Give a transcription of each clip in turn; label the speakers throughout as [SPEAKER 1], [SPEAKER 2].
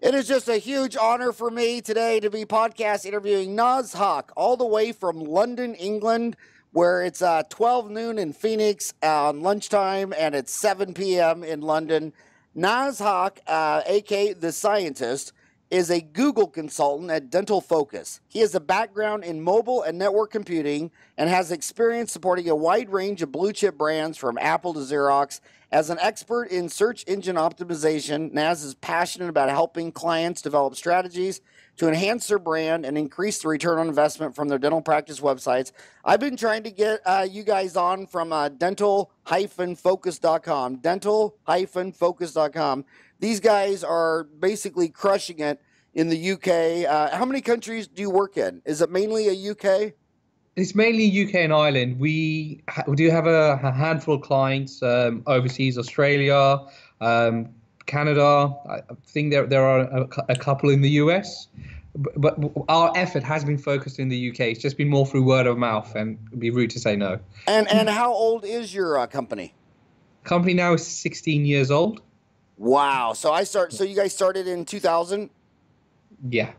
[SPEAKER 1] It is just a huge honor for me today to be podcast interviewing Naz Haque, all the way from London, England, where it's 12 noon in Phoenix on lunchtime, and it's 7 p.m. in London. Naz Haque, a.k.a. The Scientist, is a Google consultant at Dental Focus. He has a background in mobile and network computing and has experience supporting a wide range of blue-chip brands from Apple to Xerox. As an expert in search engine optimization, Naz is passionate about helping clients develop strategies to enhance their brand and increase the return on investment from their dental practice websites. I've been trying to get you guys on from dental-focus.com, dental-focus.com. These guys are basically crushing it in the UK. How many countries do you work in? Is it mainly a UK?
[SPEAKER 2] It's mainly UK and Ireland. We do have a handful of clients overseas, Australia, Canada. I think there are a couple in the US. But our effort has been focused in the UK. It's just been more through word of mouth, and it'd be rude to say no.
[SPEAKER 1] And how old is your company?
[SPEAKER 2] Company now is 16 years old.
[SPEAKER 1] Wow. So you guys started in 2000?
[SPEAKER 2] Yeah.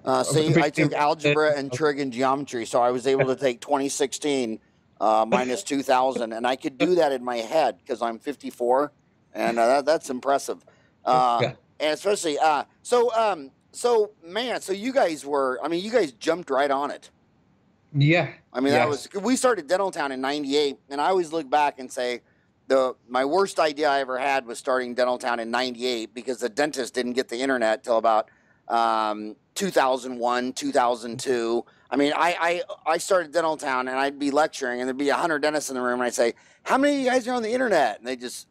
[SPEAKER 1] I took algebra and trig and geometry, so I was able to take 2016 minus 2000, and I could do that in my head because I'm 54, and that's impressive. And especially, so you guys you guys jumped right on it.
[SPEAKER 2] Yeah.
[SPEAKER 1] I mean, we started Dental Town in '98, and I always look back and say, my worst idea I ever had was starting Dental Town in '98 because the dentist didn't get the internet till about 2001, 2002. I mean, I started Dental Town, and I'd be lecturing, and there'd be 100 dentists in the room, and I'd say, "How many of you guys are on the internet?" And they just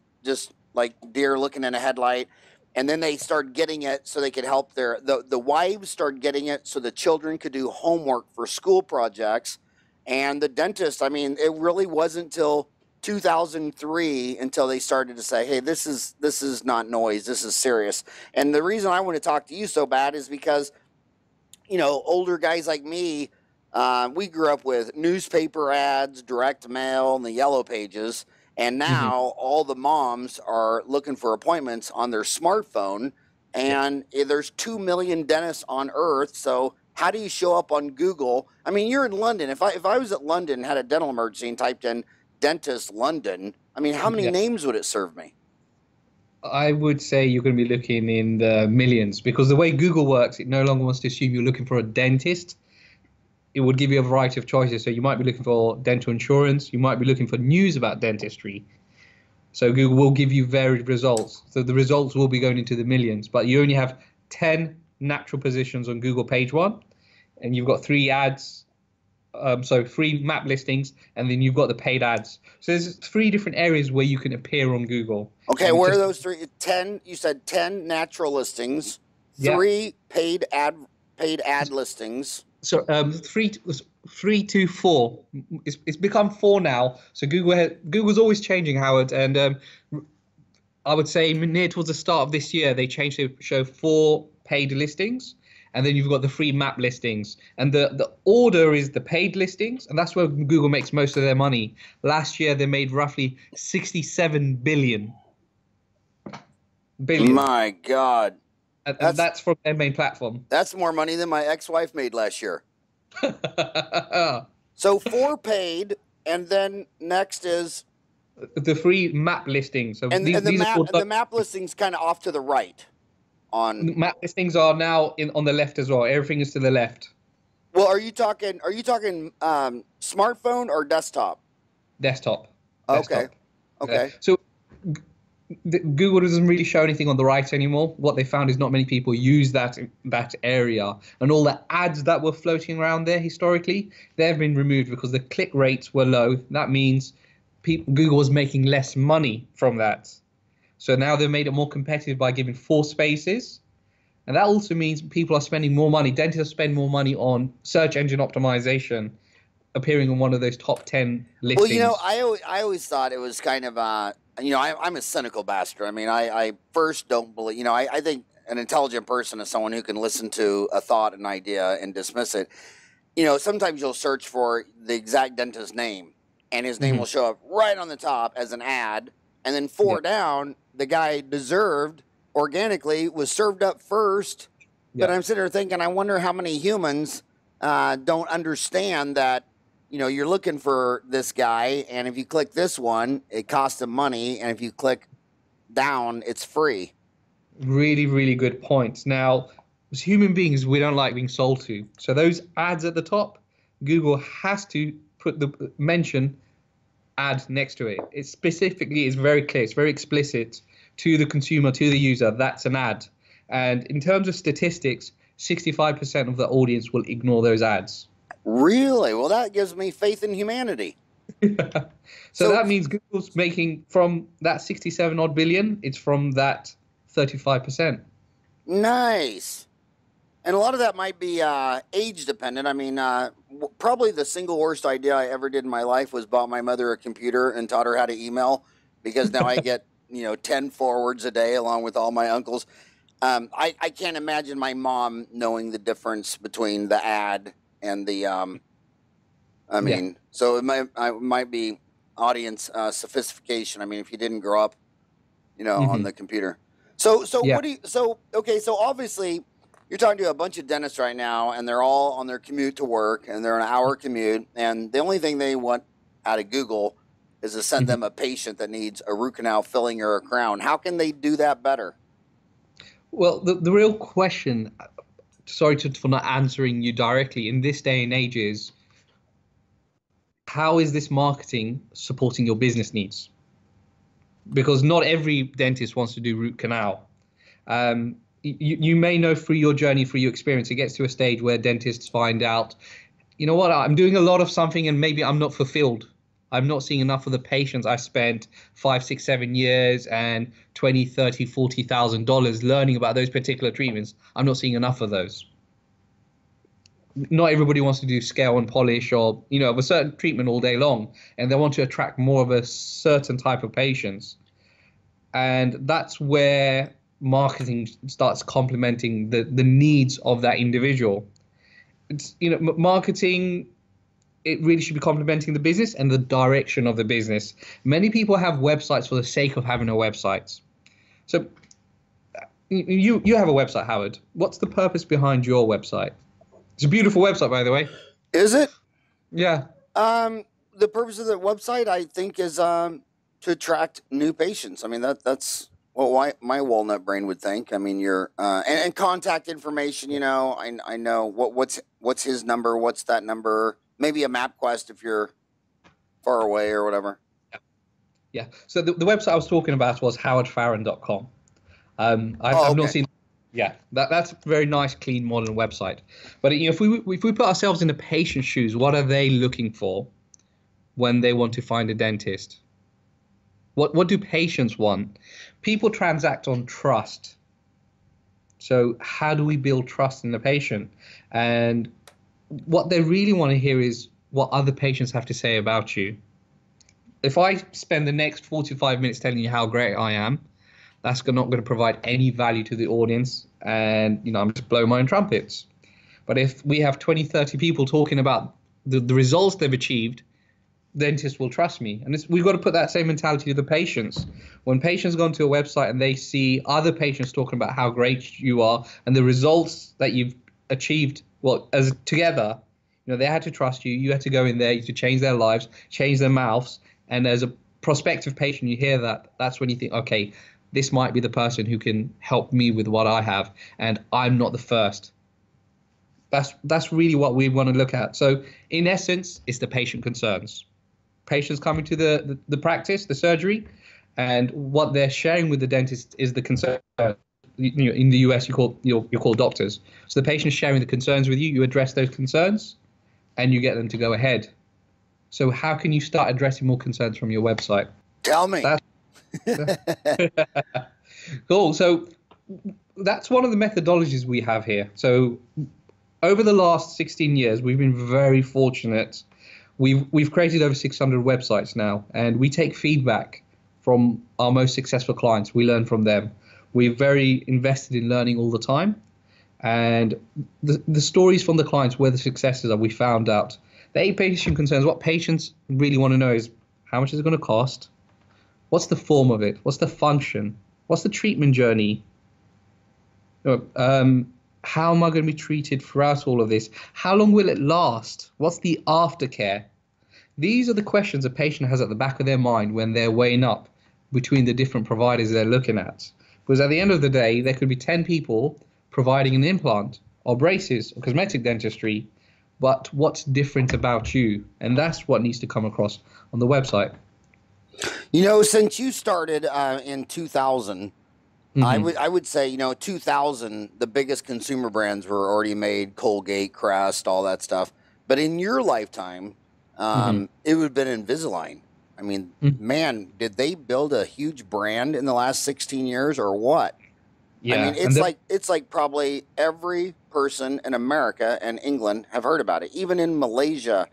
[SPEAKER 1] like deer looking in a headlight. And then they started getting it so they could help the wives started getting it so the children could do homework for school projects, and the dentist. I mean, it really wasn't till 2003 until they started to say, hey, this is not noise, this is serious. And the reason I want to talk to you so bad is because, older guys like me, we grew up with newspaper ads, direct mail, and the yellow pages. And now all the moms are looking for appointments on their smartphone, and there's 2 million dentists on earth. So how do you show up on Google? I mean, you're in London. If I was at London and had a dental emergency and typed in dentist London, I mean, how many names would it serve me?
[SPEAKER 2] I would say you're going to be looking in the millions, because the way Google works, it no longer wants to assume you're looking for a dentist. It would give you a variety of choices. So you might be looking for dental insurance. You might be looking for news about dentistry. So Google will give you varied results. So the results will be going into the millions, but you only have 10 natural positions on Google page one, and you've got 3 ads. So 3 map listings, and then you've got the paid ads. So there's 3 different areas where you can appear on Google.
[SPEAKER 1] Okay, where are those 3? 10. You said 10 natural listings, 3 paid ad listings.
[SPEAKER 2] So 3 to 4. It's become 4 now. So Google's always changing, Howard, and I would say near towards the start of this year they changed to show 4 paid listings. And then you've got the free map listings. And the order is the paid listings. And that's where Google makes most of their money. Last year, they made roughly 67 billion.
[SPEAKER 1] My God.
[SPEAKER 2] And that's from their main platform.
[SPEAKER 1] That's more money than my ex-wife made last year. So 4 paid, and then next is?
[SPEAKER 2] The free map listings. So
[SPEAKER 1] the map listings kind of off to the right.
[SPEAKER 2] Map listings are now on the left as well. Everything is to the left.
[SPEAKER 1] Well, are you talking smartphone or desktop?
[SPEAKER 2] Desktop.
[SPEAKER 1] Okay.
[SPEAKER 2] So Google doesn't really show anything on the right anymore. What they found is not many people use that area, and all the ads that were floating around there historically, they've been removed because the click rates were low. That means Google was making less money from that. So now they've made it more competitive by giving 4 spaces. And that also means people are spending more money. Dentists spend more money on search engine optimization, appearing on one of those top 10 listings.
[SPEAKER 1] Well, I always thought it was kind of, I'm a cynical bastard. I mean, I first don't believe, I think an intelligent person is someone who can listen to a thought, an idea, and dismiss it. Sometimes you'll search for the exact dentist's name, and his name will show up right on the top as an ad. And then 4 down, the guy deserved organically was served up first. But I'm sitting there thinking, I wonder how many humans don't understand that, you know, you're looking for this guy, and if you click this one, it costs them money, and if you click down, it's free.
[SPEAKER 2] Really, really good points. Now, as human beings, we don't like being sold to. So those ads at the top, Google has to put the mention ad next to it. It specifically is very clear. It's very explicit to the consumer, to the user. That's an ad. And in terms of statistics, 65% of the audience will ignore those ads.
[SPEAKER 1] Really? Well, that gives me faith in humanity.
[SPEAKER 2] So that means Google's making from that 67 odd billion, it's from that 35%.
[SPEAKER 1] Nice. And a lot of that might be age dependent. I mean, probably the single worst idea I ever did in my life was bought my mother a computer and taught her how to email, because now I get, 10 forwards a day along with all my uncles. I can't imagine my mom knowing the difference between the ad and the, so it might be audience sophistication. I mean, if you didn't grow up, on the computer. So what do you, so obviously you're talking to a bunch of dentists right now, and they're all on their commute to work, and they're an hour commute, and the only thing they want out of Google is to send them a patient that needs a root canal filling or a crown. How can they do that better?
[SPEAKER 2] Well, the real question, sorry for not answering you directly, in this day and age is, how is this marketing supporting your business needs? Because not every dentist wants to do root canal. You may know through your journey, through your experience, it gets to a stage where dentists find out, you know what, I'm doing a lot of something and maybe I'm not fulfilled. I'm not seeing enough of the patients I spent 5, 6, 7 years and $20,000, $30,000, $40,000 learning about those particular treatments. I'm not seeing enough of those. Not everybody wants to do scale and polish or, of a certain treatment all day long, and they want to attract more of a certain type of patients. And that's where marketing starts complementing the needs of that individual. It's, marketing, it really should be complementing the business and the direction of the business. Many people have websites for the sake of having a website. So you have a website, Howard. What's the purpose behind your website? It's a beautiful website, by the way.
[SPEAKER 1] Is it?
[SPEAKER 2] Yeah.
[SPEAKER 1] The purpose of the website, I think, is to attract new patients. I mean, that's what my walnut brain would think. I mean, you're and contact information. I know what's his number, what's that number. Maybe a MapQuest if you're far away or whatever.
[SPEAKER 2] Yeah. So the website I was talking about was howardfarran.com. I've not seen. Yeah, that's a very nice, clean, modern website. But if we put ourselves in the patient's shoes, what are they looking for when they want to find a dentist? What do patients want? People transact on trust. So how do we build trust in the patient? And what they really want to hear is what other patients have to say about you. If I spend the next 45 minutes telling you how great I am, that's not going to provide any value to the audience, and I'm just blowing my own trumpets. But if we have 20, 30 people talking about the results they've achieved, dentists will trust me. And we've got to put that same mentality to the patients. When patients go onto a website and they see other patients talking about how great you are and the results that you've achieved, well, as together, they had to trust you. You had to go in there to change their lives, change their mouths. And as a prospective patient, you hear that. That's when you think, okay, this might be the person who can help me with what I have, and I'm not the first. That's really what we want to look at. So in essence, it's the patient concerns. Patients coming to the practice, the surgery, and what they're sharing with the dentist is the concern. In the US, you call doctors. So the patient's sharing the concerns with you. You address those concerns, and you get them to go ahead. So how can you start addressing more concerns from your website?
[SPEAKER 1] Tell me.
[SPEAKER 2] Cool. So that's one of the methodologies we have here. So over the last 16 years, we've been very fortunate. We've created over 600 websites now, and we take feedback from our most successful clients. We learn from them. We're very invested in learning all the time. And the stories from the clients where the successes are, we found out the 8 patient concerns. What patients really want to know is, how much is it going to cost? What's the form of it? What's the function? What's the treatment journey? How am I going to be treated throughout all of this? How long will it last? What's the aftercare? These are the questions a patient has at the back of their mind when they're weighing up between the different providers they're looking at. Because at the end of the day, there could be 10 people providing an implant or braces or cosmetic dentistry, but what's different about you? And that's what needs to come across on the website.
[SPEAKER 1] Since you started in 2000, I would say, 2000, the biggest consumer brands were already made, Colgate, Crest, all that stuff. But in your lifetime, it would have been Invisalign. I mean, man, did they build a huge brand in the last 16 years or what?
[SPEAKER 2] Yeah.
[SPEAKER 1] I mean, it's like probably every person in America and England have heard about it, even in Malaysia.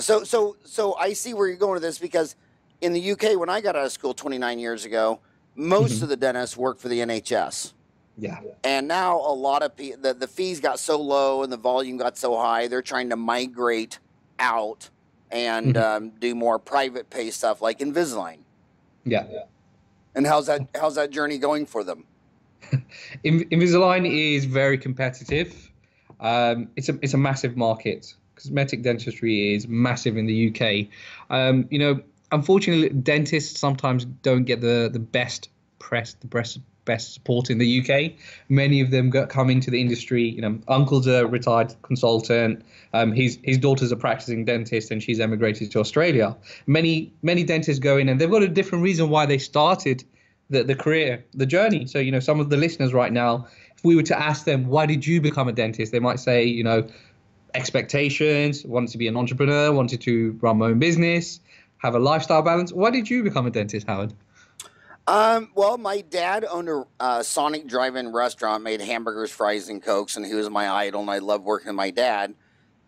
[SPEAKER 1] So I see where you're going with this, because in the UK, when I got out of school 29 years ago, most of the dentists worked for the NHS.
[SPEAKER 2] Yeah.
[SPEAKER 1] And now a lot of the fees got so low and the volume got so high, they're trying to migrate out and do more private pay stuff like Invisalign.
[SPEAKER 2] Yeah.
[SPEAKER 1] And how's that journey going for them?
[SPEAKER 2] Invisalign is very competitive. It's a massive market. Cosmetic dentistry is massive in the UK. Unfortunately, dentists sometimes don't get the best press, best support in the UK. Many of them come into the industry. Uncle's a retired consultant. His daughter's a practicing dentist, and she's emigrated to Australia. Many dentists go in, and they've got a different reason why they started the career, the journey. So, some of the listeners right now, if we were to ask them, why did you become a dentist? They might say, expectations, wanted to be an entrepreneur, wanted to run my own business, have a lifestyle balance. Why did you become a dentist, Howard?
[SPEAKER 1] Well, my dad owned a Sonic drive-in restaurant, made hamburgers, fries, and Cokes, and he was my idol, and I loved working with my dad.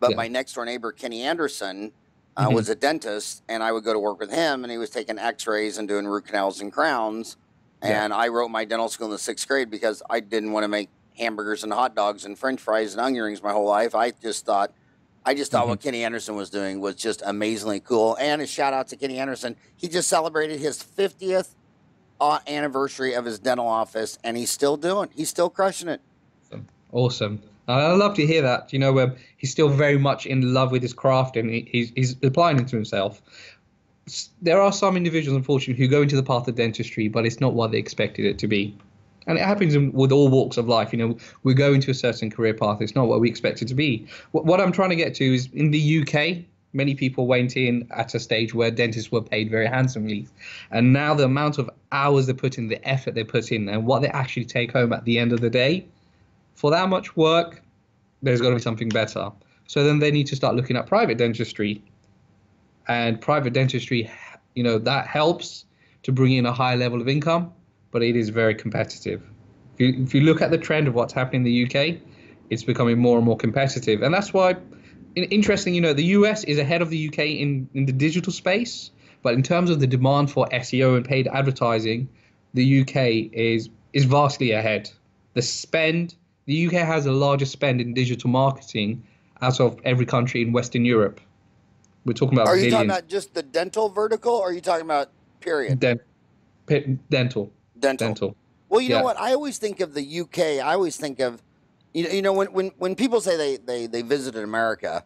[SPEAKER 1] But my next-door neighbor, Kenny Anderson, was a dentist, and I would go to work with him, and he was taking x-rays and doing root canals and crowns. And I wrote my dental school in the 6th grade because I didn't want to make hamburgers and hot dogs and french fries and onion rings my whole life. I just thought what Kenny Anderson was doing was just amazingly cool. And a shout out to Kenny Anderson. He just celebrated his 50th anniversary of his dental office, and he's still crushing it.
[SPEAKER 2] Awesome. I love to hear that. He's still very much in love with his craft, and he's applying it to himself. There are some individuals, unfortunately, who go into the path of dentistry, but it's not what they expected it to be. And it happens with all walks of life. We go into a certain career path. It's not what we expect it to be. What I'm trying to get to is, in the UK, many people went in at a stage where dentists were paid very handsomely. And now the amount of hours they put in, the effort they put in, and what they actually take home at the end of the day, for that much work, there's got to be something better. So then they need to start looking at private dentistry. And private dentistry, that helps to bring in a high level of income, but it is very competitive. If you look at the trend of what's happening in the UK, it's becoming more and more competitive. And that's why, interesting, the US is ahead of the UK in the digital space, but in terms of the demand for SEO and paid advertising, the UK is vastly ahead. The UK has the largest spend in digital marketing out of every country in Western Europe. We're talking about
[SPEAKER 1] billions. Are you talking about just the dental vertical, or are you talking about period?
[SPEAKER 2] Dental.
[SPEAKER 1] Well, you know what? I always think of the UK. I always think of, when people say they visited America,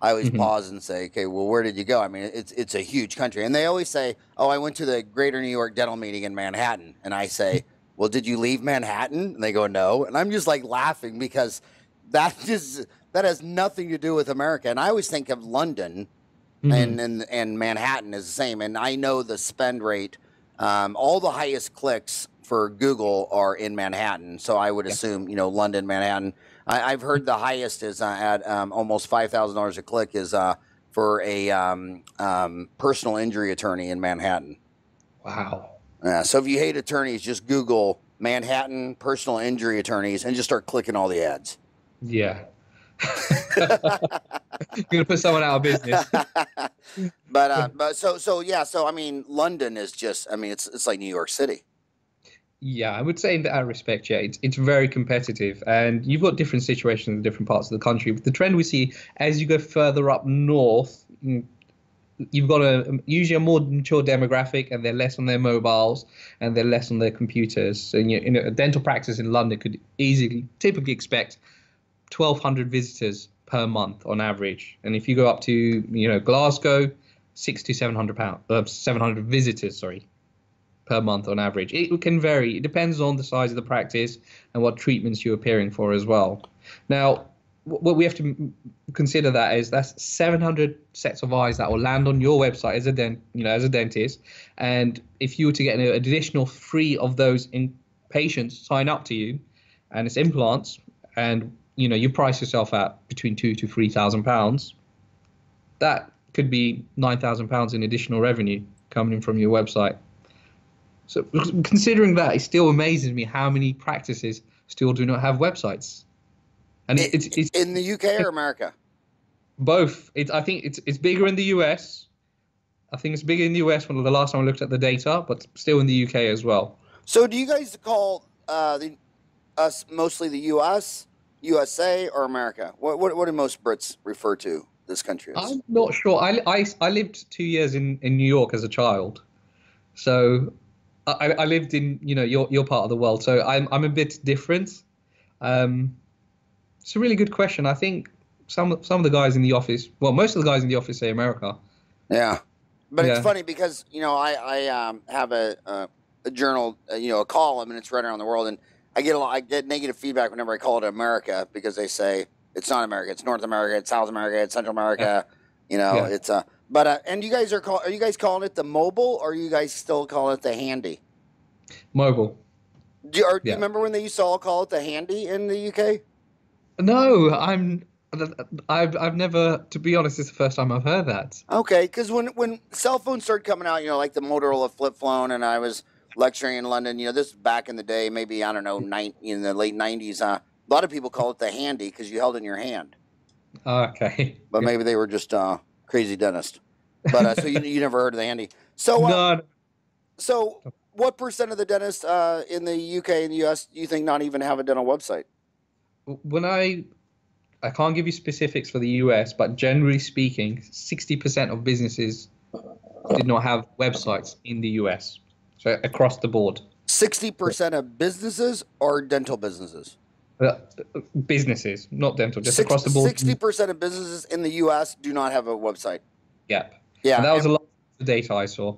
[SPEAKER 1] I always pause and say, okay, well, where did you go? I mean, it's a huge country. And they always say, oh, I went to the Greater New York Dental Meeting in Manhattan. And I say, well, did you leave Manhattan? And they go, no. And I'm just like laughing, because that has nothing to do with America. And I always think of London and Manhattan is the same. And I know the spend rate, all the highest clicks for Google are in Manhattan. So I would assume, London, Manhattan. I've heard the highest is at almost $5,000 a click is for a personal injury attorney in Manhattan.
[SPEAKER 2] Wow.
[SPEAKER 1] Yeah. So if you hate attorneys, just Google Manhattan personal injury attorneys and just start clicking all the ads.
[SPEAKER 2] Yeah. You're gonna put someone out of business.
[SPEAKER 1] So I mean, London is just, it's like New York City.
[SPEAKER 2] Yeah, I would say in that respect, it's very competitive, and you've got different situations in different parts of the country. But the trend we see as you go further up north, you've got usually a more mature demographic, and they're less on their mobiles and they're less on their computers. So in a dental practice in London could typically expect 1,200 visitors per month on average, and if you go up to Glasgow, 700 visitors, sorry, per month on average. It can vary. It depends on the size of the practice and what treatments you're appearing for as well. Now, what we have to consider that's 700 sets of eyes that will land on your website as a dentist, and if you were to get an additional 3 of those patients sign up to you, and it's implants, and you price yourself at between £2,000 to £3,000, that could be £9,000 in additional revenue coming in from your website. So considering that, it still amazes me how many practices still do not have websites. And it's
[SPEAKER 1] in the UK or America?
[SPEAKER 2] Both. I think it's bigger in the US. I think it's bigger in the US when the last time I looked at the data, but still in the UK as well.
[SPEAKER 1] So do you guys call us mostly the US, USA, or America? What do most Brits refer to this country as?
[SPEAKER 2] I'm not sure. I lived 2 years in New York as a child, so I lived in your part of the world. So I'm a bit different. It's a really good question. I think some of the guys in the office, well, most of the guys in the office say America.
[SPEAKER 1] Yeah, but it's funny because I have a journal, a column, and it's right around the world, and I get negative feedback whenever I call it America, because they say it's not America, it's North America, it's South America, it's Central America. It's but and you guys are you guys calling it the mobile, or are you guys still calling it the handy?
[SPEAKER 2] Mobile.
[SPEAKER 1] Do you remember when they used to all call it the handy in the UK?
[SPEAKER 2] No, I've never, to be honest, it's the first time I've heard that.
[SPEAKER 1] Okay, because when cell phones started coming out, like the Motorola flip phone, and I was lecturing in London, this is back in the day, maybe, I don't know, in the late 90s, a lot of people call it the handy because you held it in your hand.
[SPEAKER 2] Okay.
[SPEAKER 1] But maybe they were just crazy dentists. But so you never heard of the handy. So
[SPEAKER 2] no.
[SPEAKER 1] So what percent of the dentists in the UK and the US do you think not even have a dental website?
[SPEAKER 2] When I can't give you specifics for the US, but generally speaking, 60% of businesses did not have websites in the US. So across the board.
[SPEAKER 1] 60% of businesses or dental businesses?
[SPEAKER 2] Businesses, not dental, just across the board.
[SPEAKER 1] 60% of businesses in the US do not have a website.
[SPEAKER 2] Yep.
[SPEAKER 1] Yeah.
[SPEAKER 2] And that was a lot of the data I saw.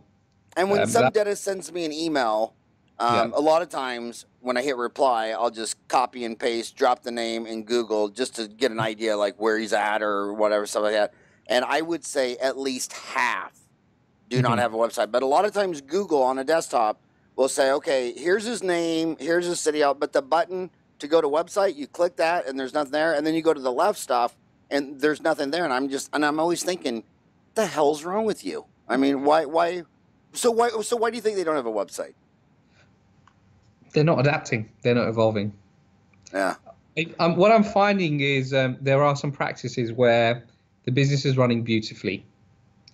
[SPEAKER 1] And when some dentist sends me an email, a lot of times when I hit reply, I'll just copy and paste, drop the name in Google just to get an idea like where he's at or whatever, stuff like that. And I would say at least half do not have a website. But a lot of times Google on a desktop will say, okay, here's his name, here's his city out, but the button to go to website, you click that and there's nothing there. And then you go to the left stuff and there's nothing there. And I'm always thinking, what the hell's wrong with you? I mean, why? So why do you think they don't have a website?
[SPEAKER 2] They're not adapting. They're not evolving.
[SPEAKER 1] Yeah.
[SPEAKER 2] What I'm finding is there are some practices where the business is running beautifully,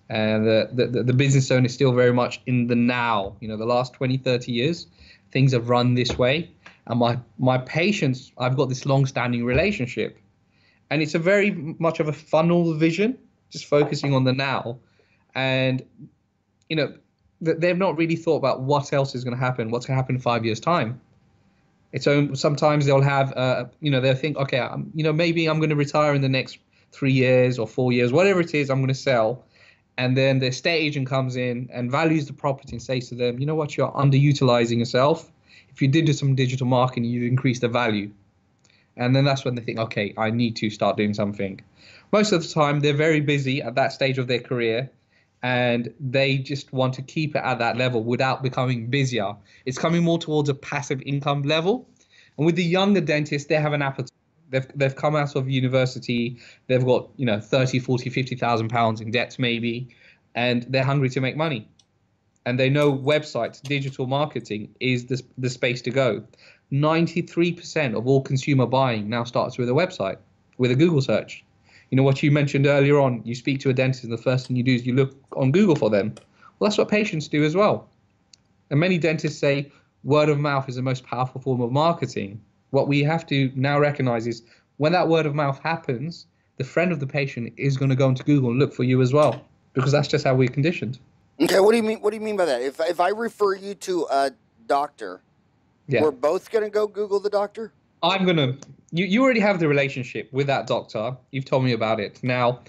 [SPEAKER 2] and the business owner is still very much in the now. The last 20, 30 years, things have run this way. And my patients, I've got this long-standing relationship. And it's a very much of a funnel vision, just focusing on the now. And, they've not really thought about what else is going to happen, what's going to happen in 5 years' time. Sometimes they'll have, they'll think, okay, maybe I'm going to retire in the next 3 years or 4 years, whatever it is, I'm going to sell. And then the estate agent comes in and values the property and says to them, you know what, you're underutilizing yourself. If you did some digital marketing, you'd increase the value. And then that's when they think, okay, I need to start doing something. Most of the time, they're very busy at that stage of their career, and they just want to keep it at that level without becoming busier. It's coming more towards a passive income level. And with the younger dentists, they have an appetite. They've come out of university, they've got 30, 40, 50,000 pounds in debts maybe, and they're hungry to make money. And they know websites, digital marketing is the space to go. 93% of all consumer buying now starts with a website, with a Google search. What you mentioned earlier on, you speak to a dentist and the first thing you do is you look on Google for them. Well, that's what patients do as well. And many dentists say word of mouth is the most powerful form of marketing. What we have to now recognize is when that word of mouth happens, the friend of the patient is going to go into Google and look for you as well, because that's just how we're conditioned.
[SPEAKER 1] Okay, what do you mean? What do you mean by that? If I refer you to a doctor, we're both gonna go Google the doctor?
[SPEAKER 2] I'm gonna. You already have the relationship with that doctor. You've told me about it. Now,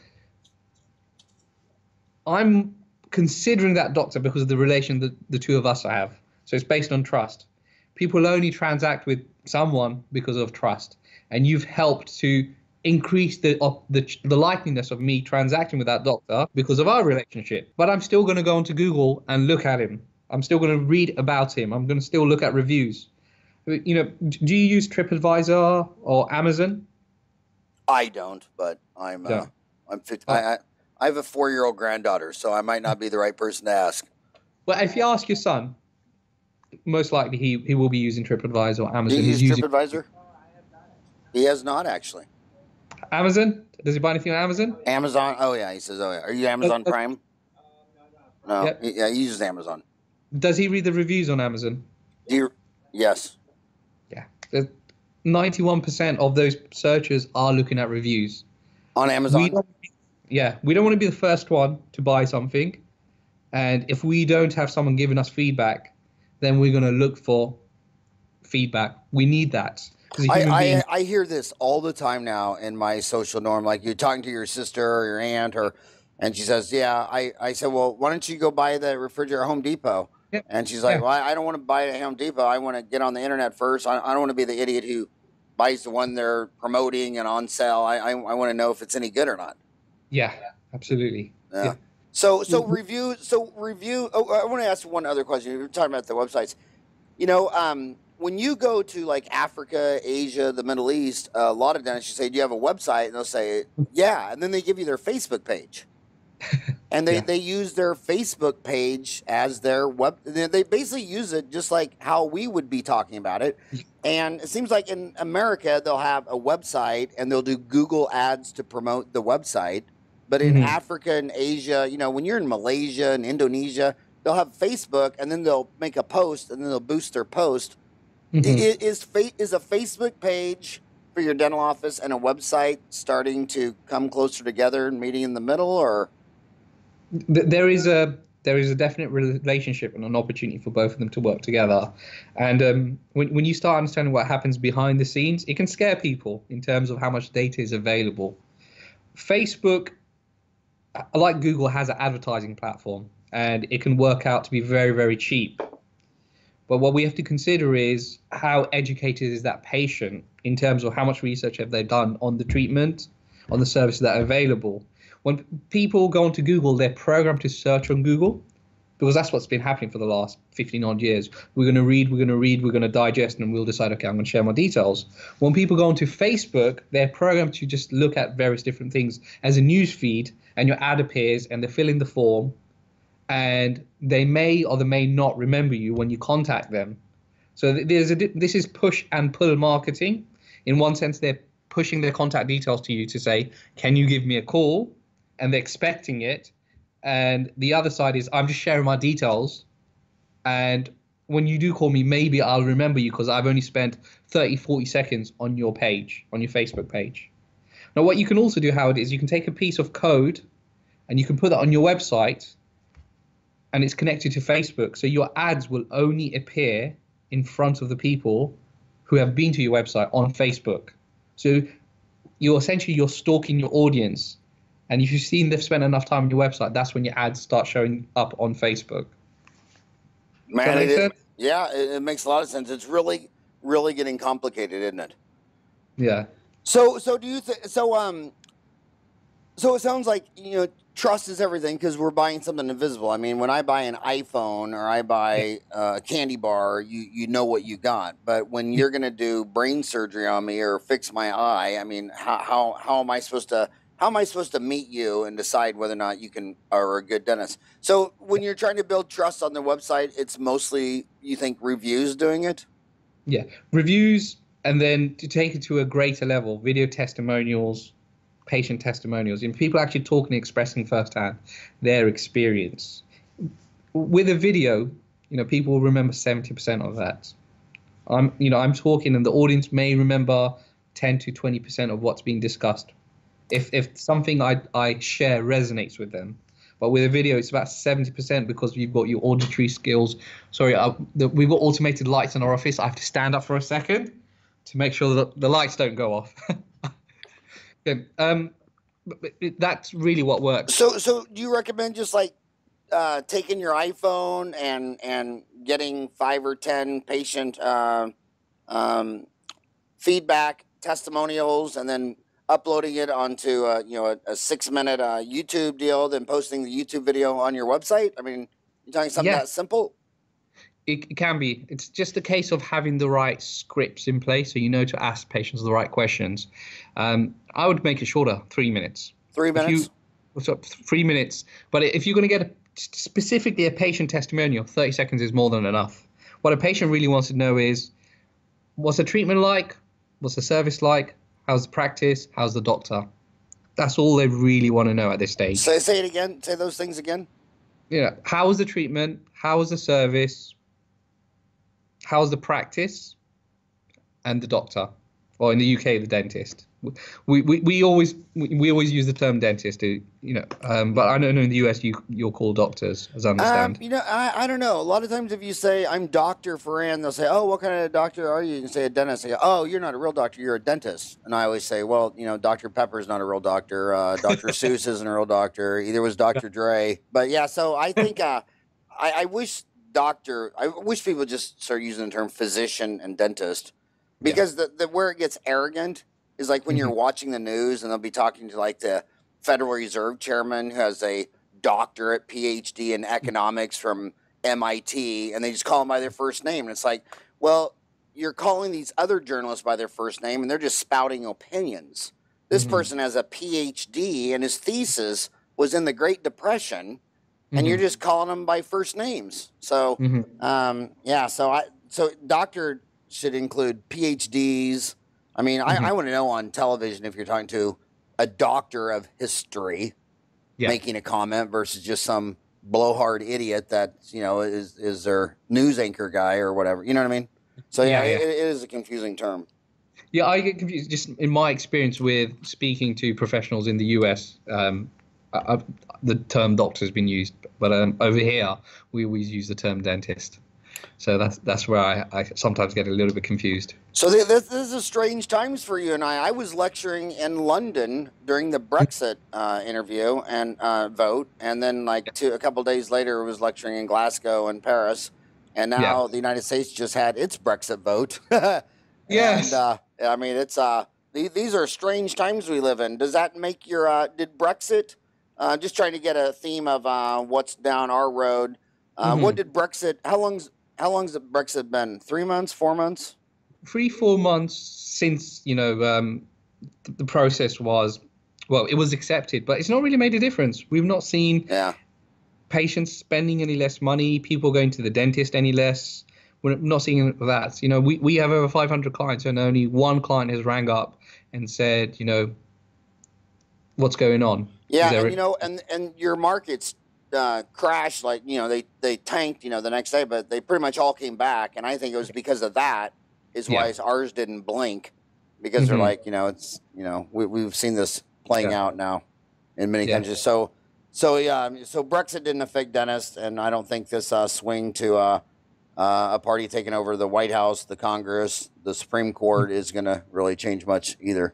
[SPEAKER 2] I'm considering that doctor because of the relation that the two of us have. So it's based on trust. People only transact with someone because of trust, and you've helped to increase the likeliness of me transacting with that doctor because of our relationship. But I'm still going to go onto Google and look at him. I'm still going to read about him. I'm going to still look at reviews. You know, do you use TripAdvisor or Amazon?
[SPEAKER 1] I don't, but I'm 50. I have a 4-year-old granddaughter, so I might not be the right person to ask.
[SPEAKER 2] Well, if you ask your son, most likely he will be using TripAdvisor or Amazon.
[SPEAKER 1] Do you use TripAdvisor? He has not, actually.
[SPEAKER 2] Amazon? Does he buy anything on Amazon?
[SPEAKER 1] Amazon? Oh, yeah. He says, oh, yeah. Are you Amazon Prime? No.
[SPEAKER 2] Yep.
[SPEAKER 1] Yeah, he uses Amazon.
[SPEAKER 2] Does he read the reviews on Amazon?
[SPEAKER 1] Yes.
[SPEAKER 2] Yeah. 91% of those searchers are looking at reviews.
[SPEAKER 1] On Amazon?
[SPEAKER 2] We don't want to be the first one to buy something. And if we don't have someone giving us feedback, then we're going to look for feedback. We need that.
[SPEAKER 1] I hear this all the time now in my social norm. Like you're talking to your sister or your aunt, and she says, yeah, I said, well, why don't you go buy the refrigerator at Home Depot? Yep. And she's like, well, I don't want to buy it at Home Depot. I want to get on the internet first. I don't want to be the idiot who buys the one they're promoting and on sale. I want to know if it's any good or not.
[SPEAKER 2] Yeah, absolutely.
[SPEAKER 1] Yeah. So review. Oh, I want to ask one other question. You were talking about the websites. You know, when you go to like Africa, Asia, the Middle East, a lot of dentists, you say, do you have a website? And they'll say, yeah. And then they give you their Facebook page. And they use their Facebook page as their web. They basically use it just like how we would be talking about it. And it seems like in America, they'll have a website and they'll do Google ads to promote the website. But in Africa and Asia, you know, when you're in Malaysia and Indonesia, they'll have Facebook and then they'll make a post and then they'll boost their post. Is a Facebook page for your dental office and a website starting to come closer together and meeting in the middle, or?
[SPEAKER 2] There is a definite relationship and an opportunity for both of them to work together. And when you start understanding what happens behind the scenes, it can scare people in terms of how much data is available. Facebook, like Google, has an advertising platform, and it can work out to be very, very cheap. But what we have to consider is how educated is that patient in terms of how much research have they done on the treatment, on the services that are available. When people go onto Google, they're programmed to search on Google because that's what's been happening for the last 15 odd years. We're going to read, we're going to digest, and we'll decide, okay, I'm going to share my details. When people go onto Facebook, they're programmed to just look at various different things as a news feed, and your ad appears and they fill in the form, and they may or they may not remember you when you contact them. So this is push and pull marketing. In one sense, they're pushing their contact details to you to say, can you give me a call? And they're expecting it. And the other side is, I'm just sharing my details. And when you do call me, maybe I'll remember you because I've only spent 30, 40 seconds on your page, on your Facebook page. Now, what you can also do, Howard, is you can take a piece of code and you can put that on your website, and it's connected to Facebook. So your ads will only appear in front of the people who have been to your website on Facebook. So you're stalking your audience. And if you've seen they've spent enough time on your website, that's when your ads start showing up on Facebook.
[SPEAKER 1] Man, it makes a lot of sense. It's really, really getting complicated, isn't it?
[SPEAKER 2] Yeah.
[SPEAKER 1] So do you think? So it sounds like, you know, trust is everything because we're buying something invisible. I mean, when I buy an iPhone or I buy a candy bar, you know what you got. But when you're going to do brain surgery on me or fix my eye, I mean, how am I supposed to meet you and decide whether or not you are a good dentist? So when you're trying to build trust on the website, it's mostly, you think, reviews doing it?
[SPEAKER 2] Yeah, reviews, and then to take it to a greater level, video testimonials, patient testimonials, and people actually talking and expressing firsthand their experience. With a video, you know, people will remember 70% of that. I'm talking, and the audience may remember 10 to 20% of what's being discussed. If something I share resonates with them. But with a video, it's about 70% because you've got your auditory skills. Sorry, we've got automated lights in our office. I have to stand up for a second to make sure that the lights don't go off. Okay, that's really what works.
[SPEAKER 1] So do you recommend just like taking your iPhone and getting 5 or 10 patient feedback testimonials, and then uploading it onto a 6-minute YouTube deal, then posting the YouTube video on your website? I mean, you're talking something that simple?
[SPEAKER 2] It can be. It's just a case of having the right scripts in place, so you know to ask patients the right questions. I would make it shorter, 3 minutes.
[SPEAKER 1] 3 minutes?
[SPEAKER 2] 3 minutes. But if you're going to get specifically a patient testimonial, 30 seconds is more than enough. What a patient really wants to know is, what's the treatment like? What's the service like? How's the practice? How's the doctor? That's all they really want to know at this stage.
[SPEAKER 1] Say it again. Say those things again.
[SPEAKER 2] Yeah. How was the treatment? How was the service? How's the practice? And the doctor, or in the UK, the dentist. We always use the term dentist, but I don't know in the US you're called doctors, as I understand.
[SPEAKER 1] I don't know. A lot of times if you say I'm Dr. Farran, they'll say, oh, what kind of doctor are you? You can say a dentist. They go, oh, you're not a real doctor, you're a dentist. And I always say, well, Dr. Pepper's not a real doctor. Dr. Seuss isn't a real doctor. Either was Dr. Dre. But yeah, so I think I wish people just start using the term physician and dentist, because the where it gets arrogant is like when you're watching the news and they'll be talking to like the Federal Reserve chairman who has a doctorate, PhD in economics from MIT, and they just call them by their first name. And it's like, well, you're calling these other journalists by their first name and they're just spouting opinions. This person has a PhD and his thesis was in the Great Depression, and you're just calling them by first names. So, so doctor should include PhDs. I mean, I want to know on television if you're talking to a doctor of history making a comment versus just some blowhard idiot that, is their news anchor guy or whatever. You know what I mean? So, it is a confusing term.
[SPEAKER 2] Yeah, I get confused. Just in my experience with speaking to professionals in the US, the term doctor has been used. But over here, we always use the term dentist. So that's where I sometimes get a little bit confused.
[SPEAKER 1] So this is strange times for you and I. I was lecturing in London during the Brexit interview and vote, and then a couple days later I was lecturing in Glasgow and Paris, and now the United States just had its Brexit vote.
[SPEAKER 2] Yes.
[SPEAKER 1] And I mean, it's these are strange times we live in. Does that make your did Brexit? Just trying to get a theme of what's down our road. What did Brexit? How long's the Brexit been? 3 months? 4 months?
[SPEAKER 2] 3-4 months since the process was, well, it was accepted, but it's not really made a difference. We've not seen patients spending any less money, people going to the dentist any less. We're not seeing that. We have over 500 clients, and only one client has rang up and said, what's going on?
[SPEAKER 1] Yeah, and your markets crashed, they tanked, the next day, but they pretty much all came back, and I think it was because of that is why ours didn't blink, because they're like, we've seen this playing out now in many countries. So Brexit didn't affect dentists, and I don't think this swing to a party taking over the White House, the Congress, the Supreme Court is going to really change much either.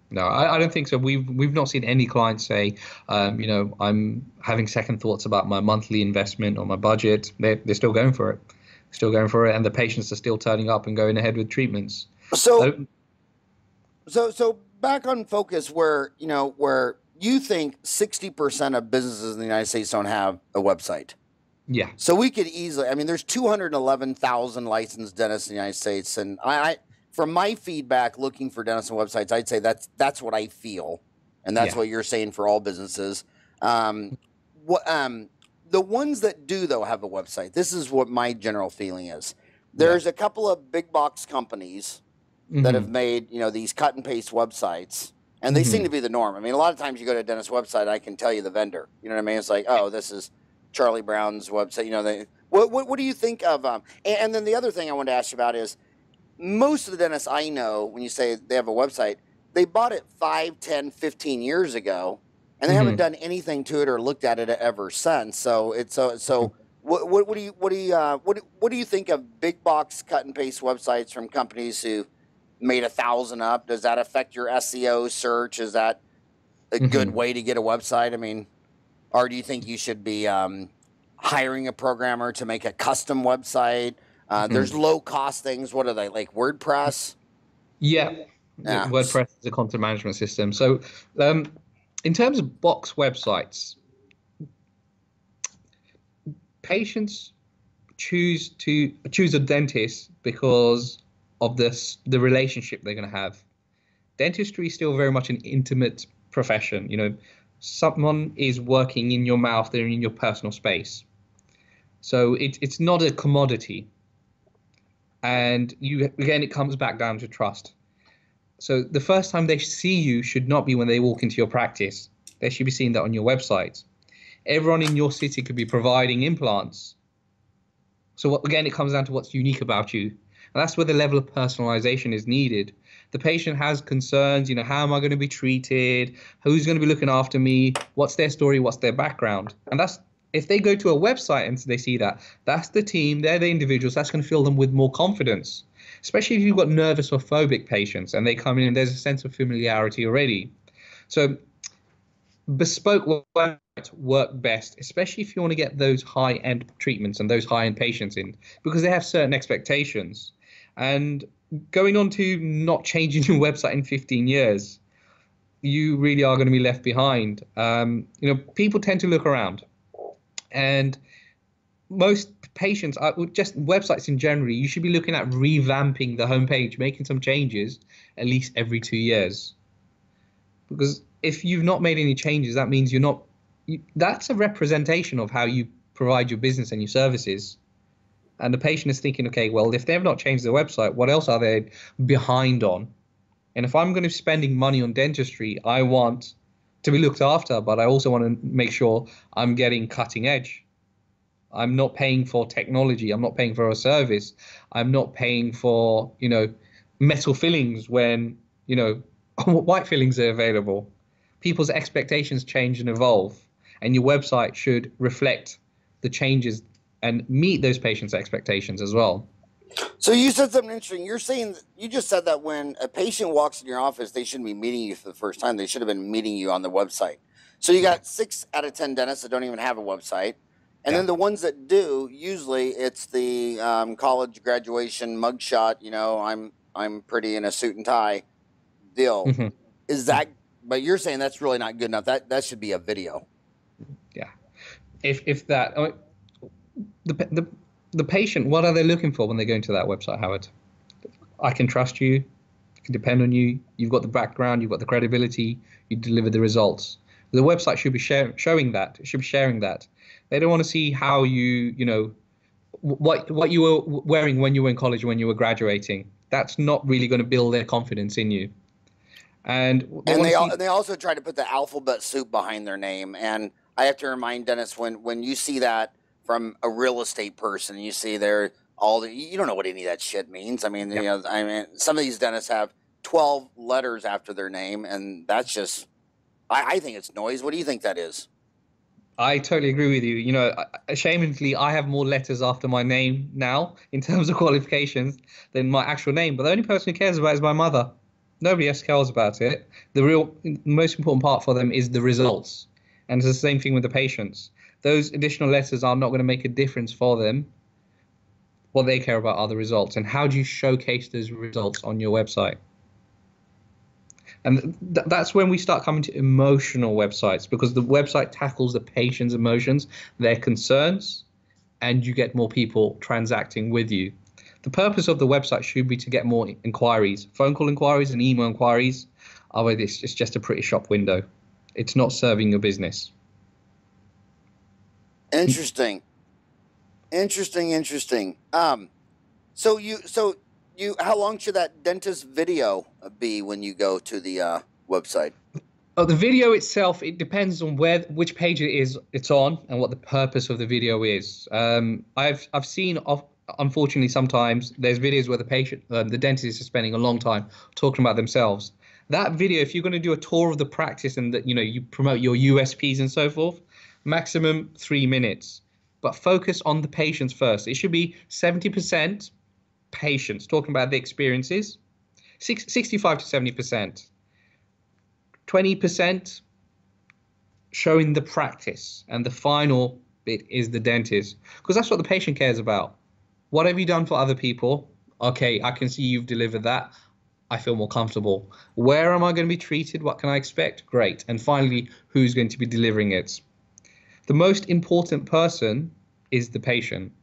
[SPEAKER 2] No, I don't think so. We've not seen any clients say, I'm having second thoughts about my monthly investment or my budget. They're still going for it, and the patients are still turning up and going ahead with treatments.
[SPEAKER 1] So back on focus, where you think 60% of businesses in the United States don't have a website.
[SPEAKER 2] Yeah.
[SPEAKER 1] So we could easily, there's 211,000 licensed dentists in the United States, and I from my feedback looking for dentists and websites, I'd say that's what I feel, and that's what you're saying for all businesses. The ones that do though have a website, this is what my general feeling is. There's a couple of big box companies that have made these cut and paste websites, and they seem to be the norm. A lot of times you go to a dentist website, I can tell you the vendor. You know what I mean? It's like, oh, this is Charlie Brown's website. What do you think of? And then the other thing I wanted to ask you about is, most of the dentists I know, when you say they have a website, they bought it 5, 10, 15 years ago, and they haven't done anything to it or looked at it ever since. So it's so. What do you think of big box cut and paste websites from companies who made 1,000 up? Does that affect your SEO search? Is that a good way to get a website? I mean, or do you think you should be hiring a programmer to make a custom website? There's low cost things. What are they, like WordPress?
[SPEAKER 2] Yeah. WordPress is a content management system. So in terms of box websites, patients choose a dentist because of the relationship they're going to have. Dentistry is still very much an intimate profession. You know, someone is working in your mouth, they're in your personal space. So it's not a commodity. And again, it comes back down to trust. So the first time they see you should not be when they walk into your practice. They should be seeing that on your website. Everyone in your city could be providing implants. So again, it comes down to what's unique about you. And that's where the level of personalization is needed. The patient has concerns, you know, how am I going to be treated? Who's going to be looking after me? What's their story? What's their background? And that's, if they go to a website and they see that, that's the team, they're the individuals, that's going to fill them with more confidence. Especially if you've got nervous or phobic patients and they come in and there's a sense of familiarity already. So bespoke websites work best, especially if you want to get those high-end treatments and those high-end patients in, because they have certain expectations. And going on to not changing your website in 15 years, you really are going to be left behind. You know, people tend to look around, and most patients, just websites in general, you should be looking at revamping the homepage, making some changes at least every 2 years. Because if you've not made any changes, that means that's a representation of how you provide your business and your services. And the patient is thinking, okay, well, if they have not changed their website, what else are they behind on? And if I'm going to be spending money on dentistry, I want to be looked after, but I also want to make sure I'm getting cutting edge. I'm not paying for technology. I'm not paying for a service. I'm not paying for, you know, metal fillings when, you know, white fillings are available. People's expectations change and evolve, and your website should reflect the changes and meet those patients' expectations as well.
[SPEAKER 1] So you said something interesting. You're saying, you just said that when a patient walks in your office, they shouldn't be meeting you for the first time. They should have been meeting you on the website. So you got 6 out of 10 dentists that don't even have a website. And then the ones that do, usually it's the college graduation mugshot, you know, I'm pretty in a suit and tie deal. Is that, but you're saying that's really not good enough. That should be a video.
[SPEAKER 2] Yeah. If that, I mean, the patient, what are they looking for when they go into that website, Howard? I can trust you. I can depend on you. You've got the background. You've got the credibility. You deliver the results. The website should be showing that. It should be sharing that. They don't want to see how you know, what you were wearing when you were in college, when you were graduating. That's not really going to build their confidence in you. And they
[SPEAKER 1] also try to put the alphabet soup behind their name. And I have to remind dentists, when you see that from a real estate person, you see you don't know what any of that shit means. I mean, you know, some of these dentists have 12 letters after their name, and that's just, I think it's noise. What do you think that is?
[SPEAKER 2] I totally agree with you. You know, ashamedly, I have more letters after my name now in terms of qualifications than my actual name. But the only person who cares about it is my mother. Nobody else cares about it. The most important part for them is the results. And it's the same thing with the patients. Those additional letters are not going to make a difference for them. What they care about are the results. And how do you showcase those results on your website? And that's when we start coming to emotional websites, because the website tackles the patient's emotions, their concerns, and you get more people transacting with you. The purpose of the website should be to get more inquiries, phone call inquiries and email inquiries. Otherwise, it's just a pretty shop window. It's not serving your business.
[SPEAKER 1] Interesting. So how long should that dentist video be when you go to the website?
[SPEAKER 2] Oh, the video itself, it depends on which page it's on and what the purpose of the video is. I've seen, unfortunately, sometimes there's videos where the dentist is spending a long time talking about themselves. That video, if you're going to do a tour of the practice and that you promote your USPs and so forth, maximum 3 minutes. But focus on the patients first. It should be 70% patients talking about the experiences, 65 to 70%, 20% showing the practice, and the final bit is the dentist, because that's what the patient cares about. What have you done for other people? Okay, I can see you've delivered that. I feel more comfortable. Where am I going to be treated? What can I expect? Great. And finally, who's going to be delivering it? The most important person is the patient.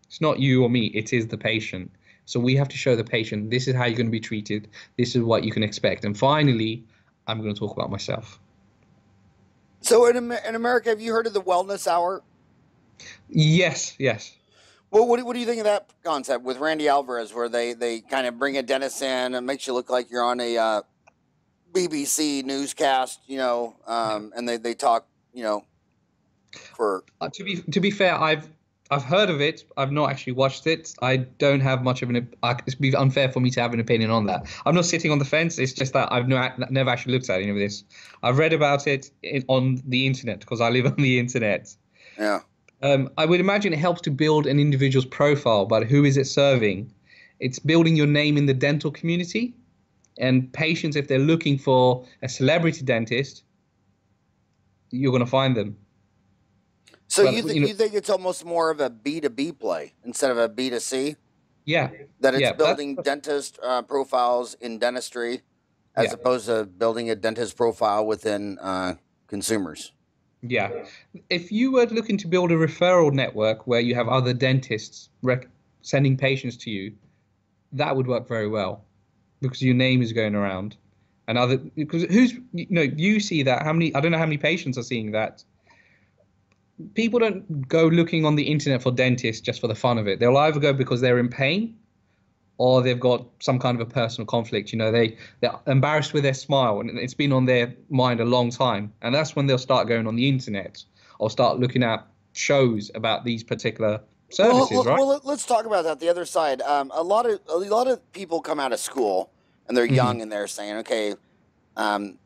[SPEAKER 2] It's not you or me, it is the patient. So we have to show the patient, this is how you're going to be treated. This is what you can expect. And finally, I'm going to talk about myself.
[SPEAKER 1] So in America, have you heard of the wellness hour?
[SPEAKER 2] Yes, yes.
[SPEAKER 1] Well, what do you think of that concept with Randy Alvarez, where they kind of bring a dentist in and makes you look like you're on a BBC newscast, and they talk, for
[SPEAKER 2] To be fair, I've heard of it. I've not actually watched it. I don't have much of it'd be unfair for me to have an opinion on that. I'm not sitting on the fence. It's just that I've never actually looked at any of this. I've read about it on the internet because I live on the internet.
[SPEAKER 1] yeah.
[SPEAKER 2] I would imagine it helps to build an individual's profile, but who is it serving? It's building your name in the dental community, and patients, if they're looking for a celebrity dentist, you're going to find them.
[SPEAKER 1] So you think it's almost more of a B2B play instead of a B2C?
[SPEAKER 2] Yeah.
[SPEAKER 1] That it's building dentist profiles in dentistry as opposed to building a dentist profile within consumers.
[SPEAKER 2] Yeah. If you were looking to build a referral network where you have other dentists sending patients to you, that would work very well because your name is going around. And because you see that, I don't know how many patients are seeing that. People don't go looking on the internet for dentists just for the fun of it. They'll either go because they're in pain or they've got some kind of a personal conflict. They're embarrassed with their smile and it's been on their mind a long time. And that's when they'll start going on the internet or start looking at shows about these particular services, right?
[SPEAKER 1] Well, let's talk about that. The other side. A lot of people come out of school and they're young and they're saying, okay,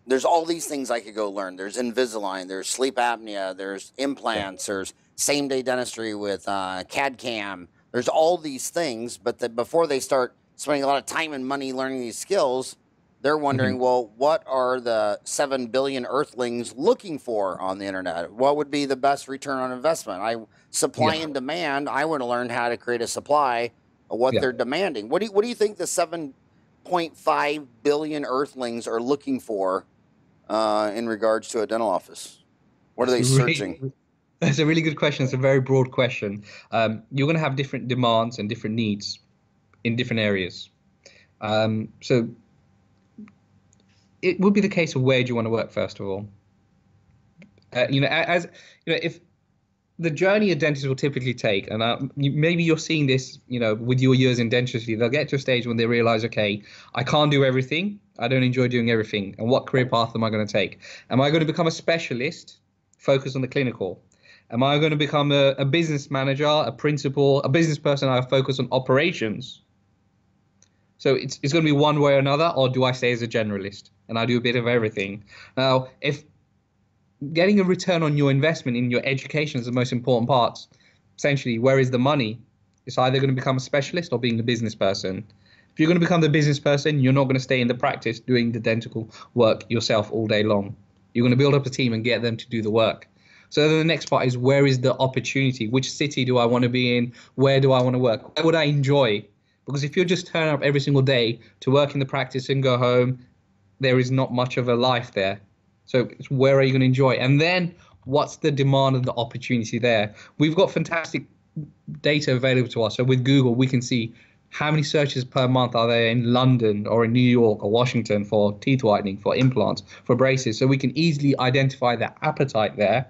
[SPEAKER 1] there's all these things I could go learn. There's Invisalign, there's sleep apnea, there's implants, there's same-day dentistry with CAD/CAM. There's all these things, but before they start spending a lot of time and money learning these skills, they're wondering, well, what are the 7 billion Earthlings looking for on the internet? What would be the best return on investment? Supply and demand. I want to learn how to create a supply of what they're demanding. What do you think the 7.5 billion Earthlings are looking for in regards to a dental office? What are they searching?
[SPEAKER 2] That's a really good question. It's a very broad question. You're going to have different demands and different needs in different areas. So it would be the case of where do you want to work, first of all? If the journey a dentist will typically take, and maybe you're seeing this, with your years in dentistry, they'll get to a stage when they realize, okay, I can't do everything. I don't enjoy doing everything. And what career path am I going to take? Am I going to become a specialist, focus on the clinical? Am I going to become a business manager, a principal, a business person? I focus on operations. So it's going to be one way or another, or do I stay as a generalist and I do a bit of everything? Now, if getting a return on your investment in your education is the most important part, essentially, where is the money? It's either going to become a specialist or being a business person. If you're going to become the business person, you're not going to stay in the practice doing the dental work yourself all day long. You're going to build up a team and get them to do the work. So then the next part is, where is the opportunity? Which city do I want to be in? Where do I want to work? Where would I enjoy? Because if you're just turning up every single day to work in the practice and go home, there is not much of a life there. So it's where are you going to enjoy? And then what's the demand and the opportunity there? We've got fantastic data available to us. So with Google, we can see how many searches per month are there in London or in New York or Washington for teeth whitening, for implants, for braces. So we can easily identify the appetite there.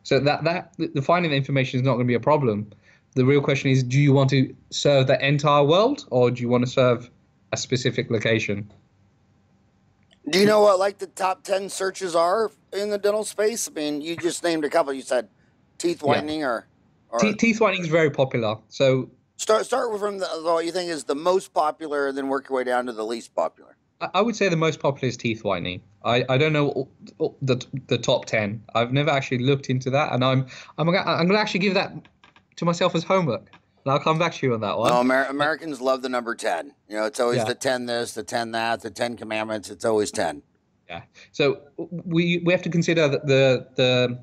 [SPEAKER 2] So the finding the information is not going to be a problem. The real question is, do you want to serve the entire world or do you want to serve a specific location?
[SPEAKER 1] Do you know what the top 10 searches are in the dental space? I mean, you just named a couple. You said teeth whitening or
[SPEAKER 2] teeth whitening is very popular. So
[SPEAKER 1] start from what you think is the most popular, then work your way down to the least popular.
[SPEAKER 2] I would say the most popular is teeth whitening. I don't know the top 10. I've never actually looked into that, and I'm gonna actually give that to myself as homework, and I'll come back to you on that one.
[SPEAKER 1] Oh, Americans love the number 10. You know, it's always
[SPEAKER 2] Yeah.
[SPEAKER 1] the 10 this, the 10 that, the 10 commandments. It's always 10.
[SPEAKER 2] Yeah. So we have to consider that the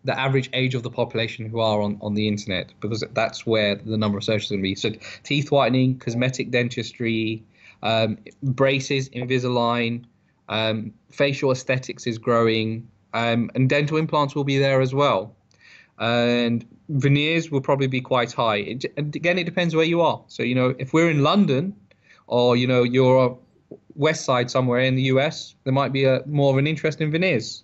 [SPEAKER 2] average age of the population who are on the internet, because that's where the number of searches is going to be. So teeth whitening, cosmetic dentistry, braces, Invisalign, facial aesthetics is growing, and dental implants will be there as well. And veneers will probably be quite high. And again, it depends where you are. So, if we're in London, or, you're west side somewhere in the US, there might be more of an interest in veneers.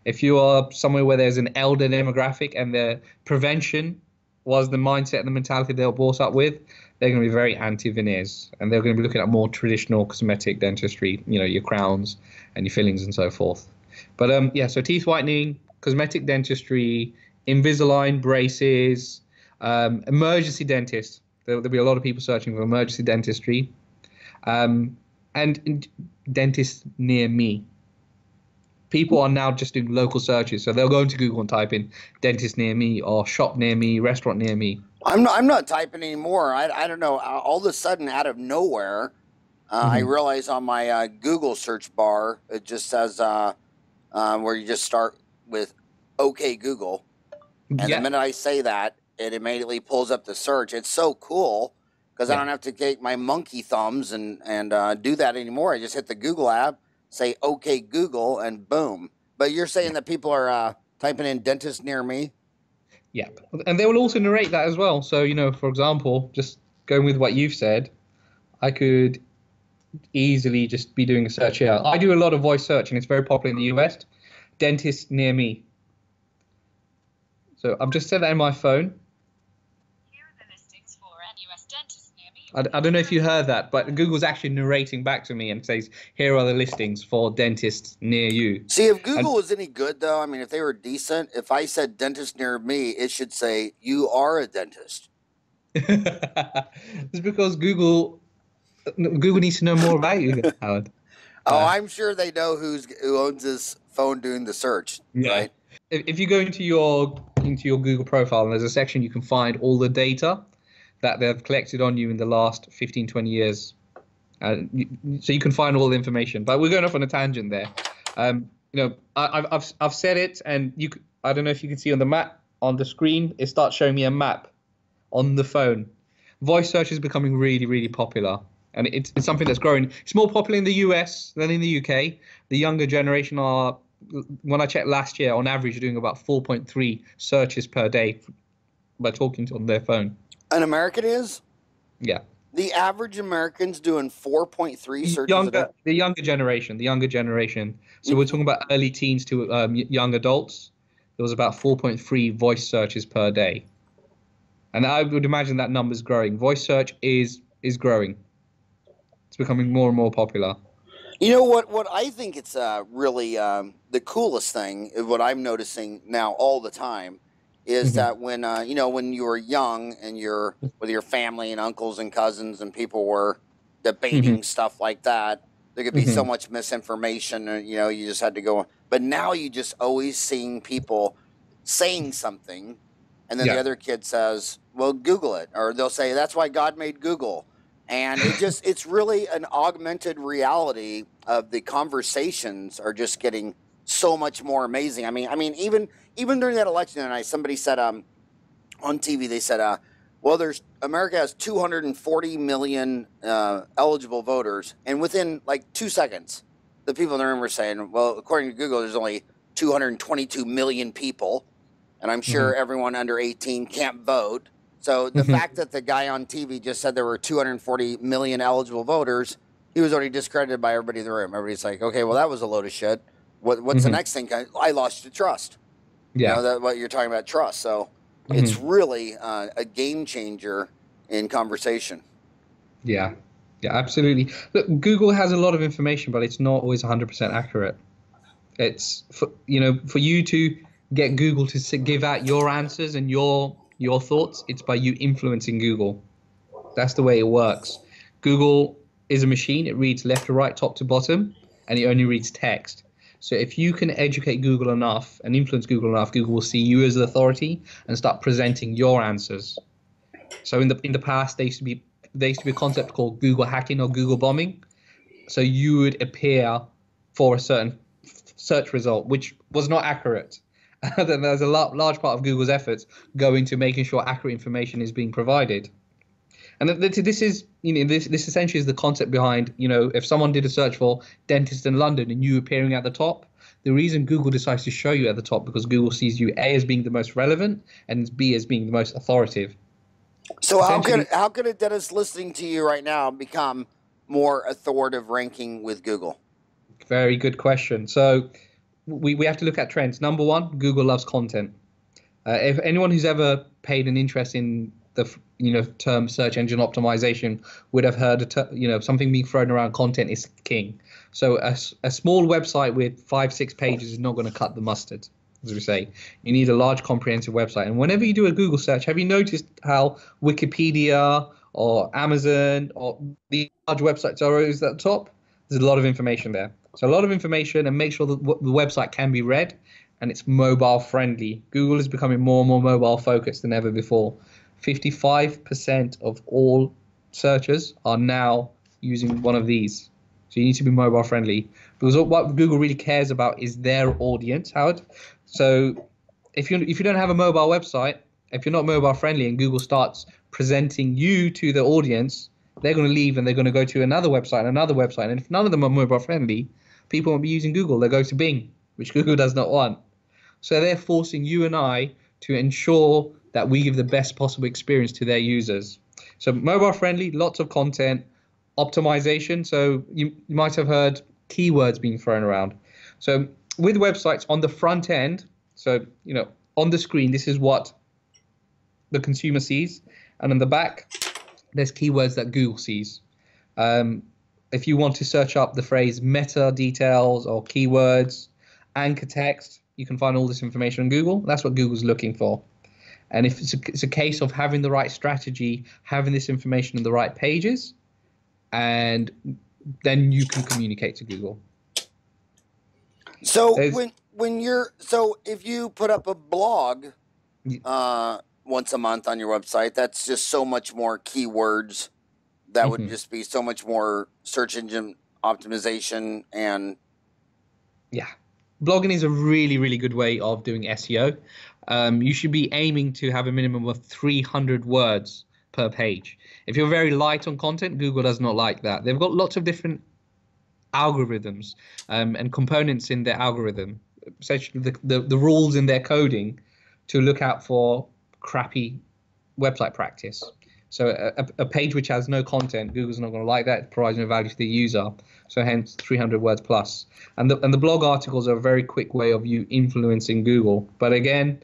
[SPEAKER 2] If you are somewhere where there's an elder demographic and the prevention was the mindset and the mentality they were brought up with, they're going to be very anti-veneers, and they're going to be looking at more traditional cosmetic dentistry, your crowns and your fillings and so forth. But so teeth whitening, cosmetic dentistry, Invisalign, braces, emergency dentist. There'll be a lot of people searching for emergency dentistry, and dentists near me. People are now just doing local searches, so they'll go into Google and type in dentist near me or shop near me, restaurant near me.
[SPEAKER 1] I'm not typing anymore. I don't know. All of a sudden, out of nowhere, I realize on my Google search bar, it just says where you just start with "Okay Google," and the minute I say that, it immediately pulls up the search. It's so cool because I don't have to take my monkey thumbs and do that anymore. I just hit the Google app, say "Okay Google," and boom. But you're saying that people are typing in "dentist near me"?
[SPEAKER 2] Yeah, and they will also narrate that as well. So, for example, just going with what you've said, I could easily just be doing a search here. I do a lot of voice search, and it's very popular in the US. Dentist near me. So I've just said that in my phone.
[SPEAKER 3] Here are the listings for an US dentist near me.
[SPEAKER 2] I don't know if you heard that, but Google's actually narrating back to me and says, here are the listings for dentists near you.
[SPEAKER 1] See, if Google was any good, though, I mean, if they were decent, if I said dentist near me, it should say, you are a dentist.
[SPEAKER 2] It's because Google needs to know more about you, Howard.
[SPEAKER 1] I'm sure they know who owns this phone doing the search, right?
[SPEAKER 2] If you go into your Google profile, and there's a section you can find all the data that they've collected on you in the last 15, 20 years. So you can find all the information. But we're going off on a tangent there. I've said it, and I don't know if you can see on the map on the screen. It starts showing me a map on the phone. Voice search is becoming really, really popular, and it's something that's growing. It's more popular in the US than in the UK. The younger generation are, when I checked last year, on average doing about 4.3 searches per day by talking on their phone.
[SPEAKER 1] An American is?
[SPEAKER 2] Yeah.
[SPEAKER 1] The average American's doing 4.3 searches a day?
[SPEAKER 2] The younger generation. So we're talking about early teens to young adults. There was about 4.3 voice searches per day. And I would imagine that number's growing. Voice search is growing. It's becoming more and more popular.
[SPEAKER 1] You know what I think it's really the coolest thing, what I'm noticing now all the time, is that when when you were young and you're with your family and uncles and cousins and people were debating stuff like that, there could be so much misinformation, and you just had to go. But now you just always seeing people saying something, and then the other kid says, "Well, Google it," or they'll say, "That's why God made Google." And it's really an augmented reality of the conversations are just getting so much more amazing. I mean, even during that election tonight, somebody said on TV, they said, well, America has 240 million eligible voters, and within like 2 seconds, the people in the room were saying, well, according to Google, there's only 222 million people, and I'm sure everyone under 18 can't vote. So the fact that the guy on TV just said there were 240 million eligible voters, he was already discredited by everybody in the room. Everybody's like, okay, well, that was a load of shit. What's the next thing? I lost your trust. Yeah. What you're talking about, trust. So it's really a game changer in conversation.
[SPEAKER 2] Yeah, absolutely. Look, Google has a lot of information, but it's not always 100% accurate. It's for you to get Google to give out your answers and your thoughts. It's by you influencing Google. That's the way it works. Google is a machine. It reads left to right, top to bottom, and it only reads text. So if you can educate Google enough and influence Google enough, Google will see you as the authority and start presenting your answers. So in the past, there used to be a concept called Google hacking or Google bombing. So you would appear for a certain search result, which was not accurate. Then there's a large part of Google's efforts go into making sure accurate information is being provided. And this is, this essentially is the concept behind, if someone did a search for dentist in London and you appearing at the top, the reason Google decides to show you at the top because Google sees you A as being the most relevant and B as being the most authoritative.
[SPEAKER 1] So how could a dentist listening to you right now become more authoritative ranking with Google?
[SPEAKER 2] Very good question. So we have to look at trends. Number one, Google loves content. If anyone who's ever paid an interest in the term search engine optimization would have heard something being thrown around, content is king. So a small website with 5-6 pages is not going to cut the mustard, as we say. You need a large comprehensive website. And whenever you do a Google search, have you noticed how Wikipedia or Amazon or the large websites are always at the top? There's a lot of information there. So a lot of information, and make sure that the website can be read and it's mobile friendly. Google is becoming more and more mobile focused than ever before. 55% of all searchers are now using one of these. So you need to be mobile friendly, because what Google really cares about is their audience, Howard. So if you don't have a mobile website, if you're not mobile friendly and Google starts presenting you to the audience, they're going to leave and they're going to go to another website and another website. And if none of them are mobile friendly, people won't be using Google. They'll go to Bing, which Google does not want. So they're forcing you and I to ensure that we give the best possible experience to their users. So mobile friendly, lots of content, optimization. So you might have heard keywords being thrown around. So with websites on the front end, so on the screen, this is what the consumer sees, and on the back, there's keywords that Google sees. If you want to search up the phrase meta details or keywords, anchor text, you can find all this information on Google. That's what Google's looking for. And if it's a case of having the right strategy, having this information in the right pages, and then you can communicate to Google.
[SPEAKER 1] So if you put up a blog once a month on your website, that's just so much more keywords. That would just be so much more search engine optimization. And
[SPEAKER 2] yeah, blogging is a really, really good way of doing SEO. You should be aiming to have a minimum of 300 words per page. If you're very light on content, Google does not like that. They've got lots of different algorithms and components in their algorithm, essentially the rules in their coding to look out for crappy website practice. So a page which has no content, Google's not going to like that. It provides no value to the user. So hence 300 words plus. And the blog articles are a very quick way of you influencing Google. But again,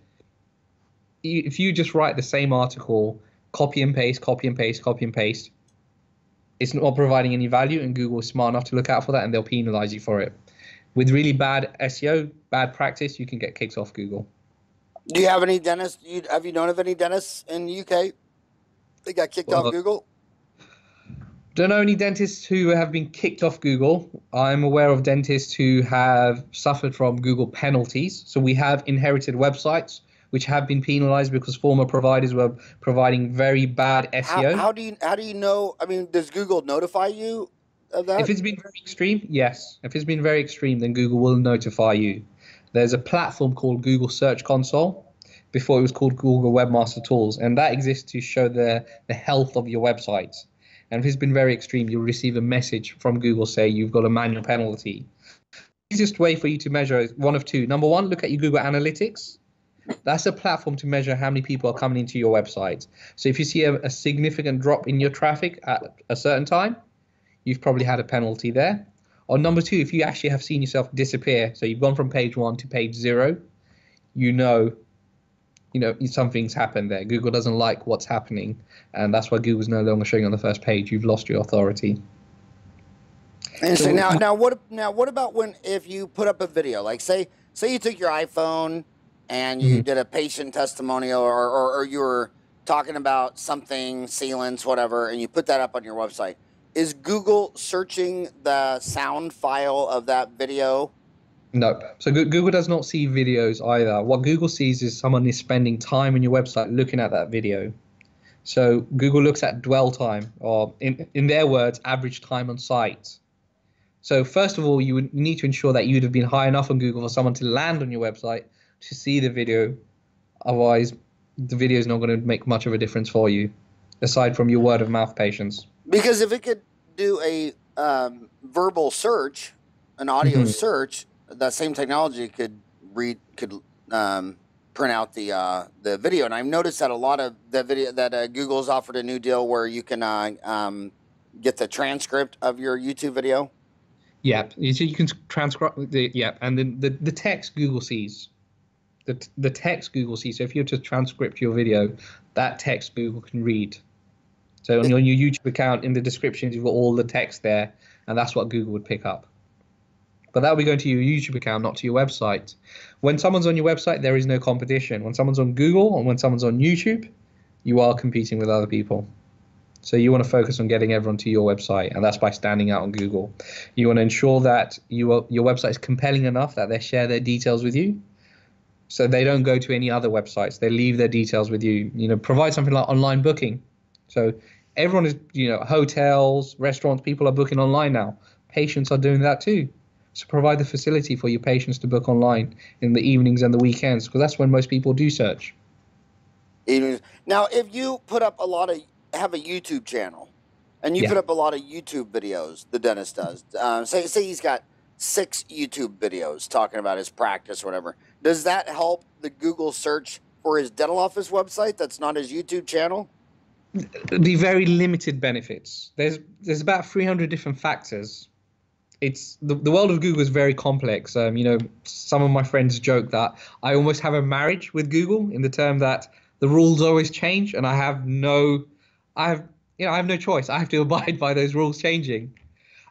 [SPEAKER 2] if you just write the same article, copy and paste, copy and paste, copy and paste, it's not providing any value, and Google is smart enough to look out for that, and they'll penalize you for it. With really bad SEO, bad practice, you can get kicked off Google.
[SPEAKER 1] Do you have any dentists? Have you known of any dentists in the UK that got kicked off Google?
[SPEAKER 2] Don't know any dentists who have been kicked off Google. I'm aware of dentists who have suffered from Google penalties. So we have inherited websites which have been penalized because former providers were providing very bad SEO.
[SPEAKER 1] How do you know? I mean, does Google notify you of that?
[SPEAKER 2] If it's been very extreme, yes. If it's been very extreme, then Google will notify you. There's a platform called Google Search Console. Before it was called Google Webmaster Tools, and that exists to show the health of your website. And if it's been very extreme, you'll receive a message from Google say you've got a manual penalty. The easiest way for you to measure is one of two. Number one, look at your Google Analytics. That's a platform to measure how many people are coming into your website. So if you see a significant drop in your traffic at a certain time, you've probably had a penalty there. Or number two, if you actually have seen yourself disappear, so you've gone from page 1 to page 0, you know something's happened there. Google doesn't like what's happening, and that's why Google's no longer showing on the first page. You've lost your authority.
[SPEAKER 1] And so now what about if you put up a video, like say you took your iPhone and you did a patient testimonial, or you were talking about something, sealants, whatever, and you put that up on your website. is Google searching the sound file of that video?
[SPEAKER 2] No. So Google does not see videos either. What Google sees is someone is spending time on your website looking at that video. So Google looks at dwell time, or in their words, average time on site. So first of all, you would need to ensure that you'd have been high enough on Google for someone to land on your website to see the video. Otherwise, the video is not going to make much of a difference for you, aside from your word of mouth patients.
[SPEAKER 1] Because if it could do a verbal search, an audio search, that same technology could print out the video. And I've noticed that a lot of the video that Google's offered a new deal where you can get the transcript of your YouTube video.
[SPEAKER 2] Yeah, you can transcribe and then the text Google sees. The text Google sees. So if you were to transcript your video, that text Google can read. So on your YouTube account, in the descriptions, you've got all the text there, and that's what Google would pick up. But that will be going to your YouTube account, not to your website. When someone's on your website, there is no competition. When someone's on Google and when someone's on YouTube, you are competing with other people. So you want to focus on getting everyone to your website, and that's by standing out on Google. You want to ensure that your website is compelling enough that they share their details with you, so they don't go to any other websites. They leave their details with you. Provide something like online booking. So everyone is, hotels, restaurants, people are booking online now. Patients are doing that too. So provide the facility for your patients to book online in the evenings and the weekends, because that's when most people do search.
[SPEAKER 1] Now, if you put up have a YouTube channel, and you put up a lot of YouTube videos, the dentist does. Say he's got 6 YouTube videos talking about his practice or whatever. Does that help the Google search for his dental office website that's not his YouTube channel?
[SPEAKER 2] The very limited benefits. There's about 300 different factors. It's the world of Google is very complex. Some of my friends joke that I almost have a marriage with Google, in the term that the rules always change, and I have no choice. I have to abide by those rules changing.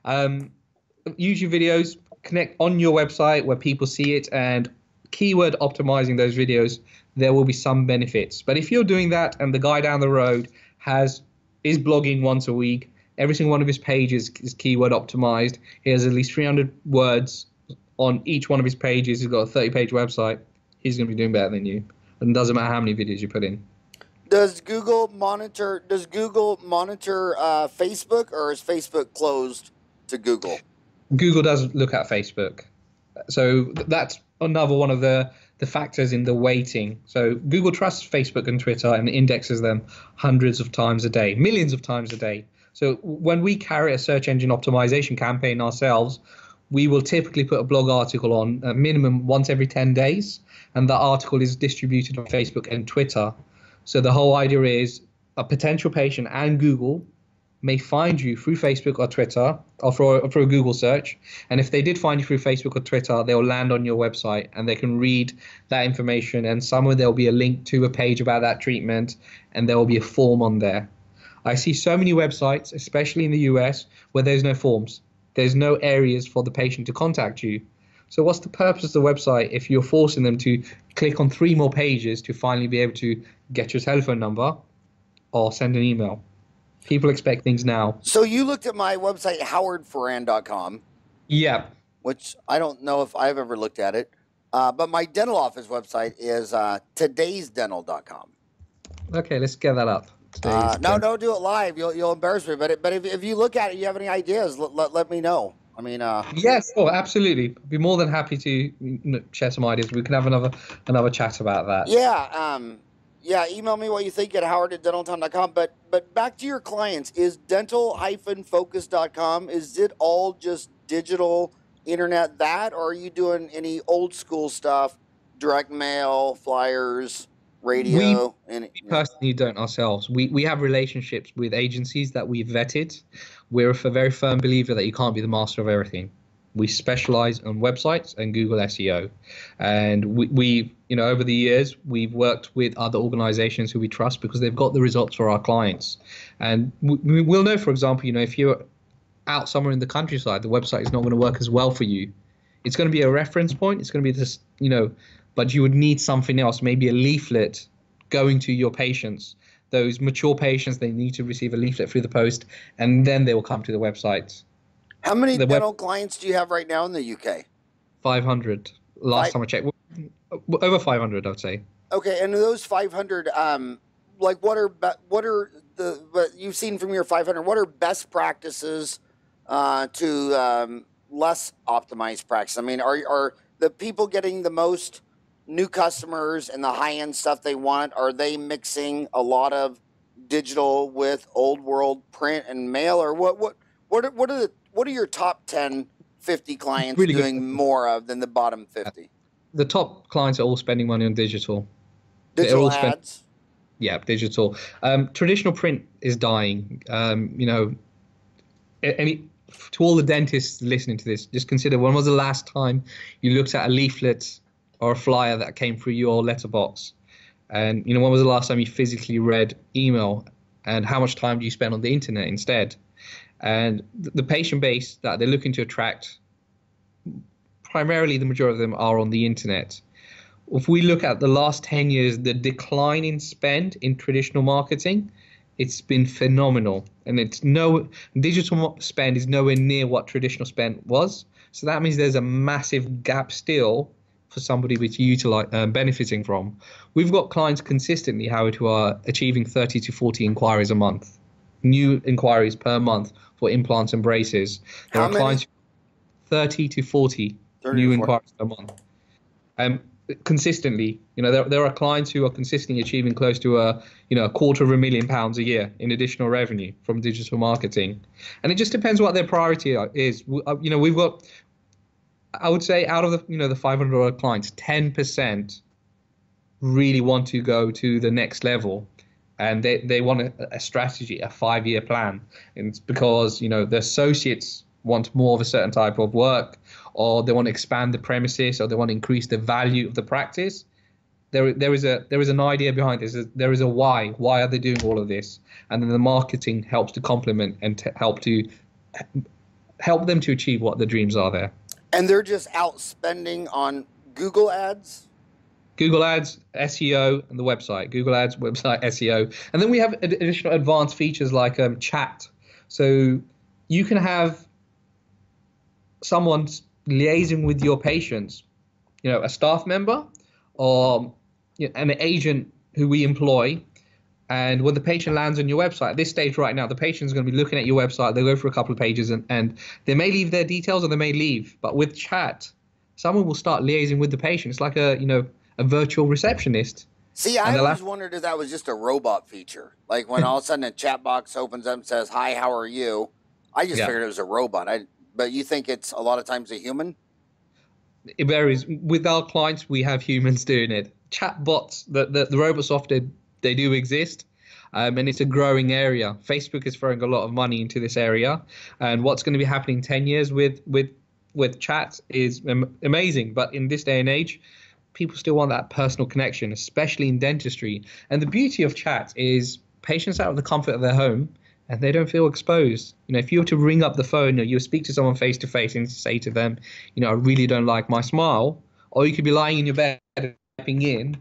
[SPEAKER 2] YouTube videos connect on your website where people see it, and keyword optimizing those videos, there will be some benefits. But if you're doing that and the guy down the road is blogging once a week, every single one of his pages is keyword optimized, he has at least 300 words on each one of his pages, he's got a 30-page website, he's going to be doing better than you. And it doesn't matter how many videos you put in.
[SPEAKER 1] Does Google monitor Facebook, or is Facebook closed to Google?
[SPEAKER 2] Google does look at Facebook. So that's another one of the factors in the weighting. So Google trusts Facebook and Twitter and indexes them hundreds of times a day, millions of times a day. So when we carry a search engine optimization campaign ourselves, we will typically put a blog article on a minimum once every 10 days. And that article is distributed on Facebook and Twitter. So the whole idea is a potential patient and Google may find you through Facebook or Twitter, or through a Google search. And if they did find you through Facebook or Twitter, they'll land on your website and they can read that information. And somewhere there'll be a link to a page about that treatment, and there will be a form on there. I see so many websites, especially in the US, where there's no forms. There's no areas for the patient to contact you. So what's the purpose of the website if you're forcing them to click on 3 more pages to finally be able to get your telephone number or send an email? People expect things now.
[SPEAKER 1] So you looked at my website, howardfarran.com.
[SPEAKER 2] Yeah.
[SPEAKER 1] Which I don't know if I've ever looked at it. But my dental office website is todaysdental.com.
[SPEAKER 2] Okay, let's get that up.
[SPEAKER 1] No, don't do it live. You'll embarrass me. But if you look at it, you have any ideas, let me know. I mean,
[SPEAKER 2] yes, absolutely. I'd be more than happy to share some ideas. We can have another chat about that.
[SPEAKER 1] Yeah, email me what you think at howard@dentaltown.com. But back to your clients, is dental-focus.com, is it all just digital internet or are you doing any old school stuff, direct mail, flyers, radio?
[SPEAKER 2] We personally don't ourselves. We have relationships with agencies that we've vetted. We're a very firm believer that you can't be the master of everything. We specialize on websites and Google SEO. And we over the years, we've worked with other organizations who we trust because they've got the results for our clients. And we'll know, for example, if you're out somewhere in the countryside, the website is not going to work as well for you. It's going to be a reference point. It's going to be this, but you would need something else, maybe a leaflet going to your patients those mature patients, they need to receive a leaflet through the post, and then they will come to the website.
[SPEAKER 1] How many dental clients do you have right now in the UK?
[SPEAKER 2] 500. Last time I checked, over 500, I would say.
[SPEAKER 1] Okay, and those 500, like what you've seen from your 500? What are best practices to less optimized practice? I mean, are the people getting the most new customers and the high-end stuff they want? Are they mixing a lot of digital with old world print and mail, or what are your top 10, 50 clients really doing more of than the bottom 50?
[SPEAKER 2] The top clients are all spending money on digital.
[SPEAKER 1] Digital ads?
[SPEAKER 2] Yeah, digital. Traditional print is dying. To all the dentists listening to this, just consider, when was the last time you looked at a leaflet or a flyer that came through your letterbox? And, when was the last time you physically read email? And how much time do you spend on the internet instead? And the patient base that they're looking to attract, primarily the majority of them are on the internet. If we look at the last 10 years, the decline in spend in traditional marketing, it's been phenomenal. And digital spend is nowhere near what traditional spend was. So that means there's a massive gap still for somebody which benefiting from. We've got clients consistently, Howard, who are achieving 30 to 40 inquiries a month, new inquiries per month for implants and braces. There are clients 30 to 40 new inquiries per month. Consistently, there are clients who are consistently achieving close to £250,000 a year in additional revenue from digital marketing, and it just depends what their priority is. We've got, I would say, out of the 500 clients, 10% really want to go to the next level, and they want a strategy, a 5-year plan. And it's because the associates want more of a certain type of work, or they want to expand the premises, or they want to increase the value of the practice. There is an idea behind this. There is a why. Why are they doing all of this? And then the marketing helps to complement and help them to achieve what the dreams are there.
[SPEAKER 1] And they're just out spending on Google ads?
[SPEAKER 2] Google ads, SEO, and the website. Google ads, website, SEO. And then we have additional advanced features like chat. So you can have someone liaising with your patients, a staff member or an agent who we employ. And when the patient lands on your website, at this stage right now, the patient is going to be looking at your website. They'll go through a couple of pages and they may leave their details or they may leave. But with chat, someone will start liaising with the patient. It's like a virtual receptionist.
[SPEAKER 1] See, I always wondered if that was just a robot feature. Like when all of a sudden a chat box opens up and says, "Hi, how are you?" I just figured it was a robot. But you think it's a lot of times a human?
[SPEAKER 2] It varies. With our clients, we have humans doing it. Chat bots, the robot software, they do exist, and it's a growing area. Facebook is throwing a lot of money into this area, and what's going to be happening in 10 years with chat is amazing. But in this day and age, people still want that personal connection, especially in dentistry. And the beauty of chat is patients out of the comfort of their home, and they don't feel exposed. If you were to ring up the phone or you speak to someone face to face and say to them, I really don't like my smile, or you could be lying in your bed typing in,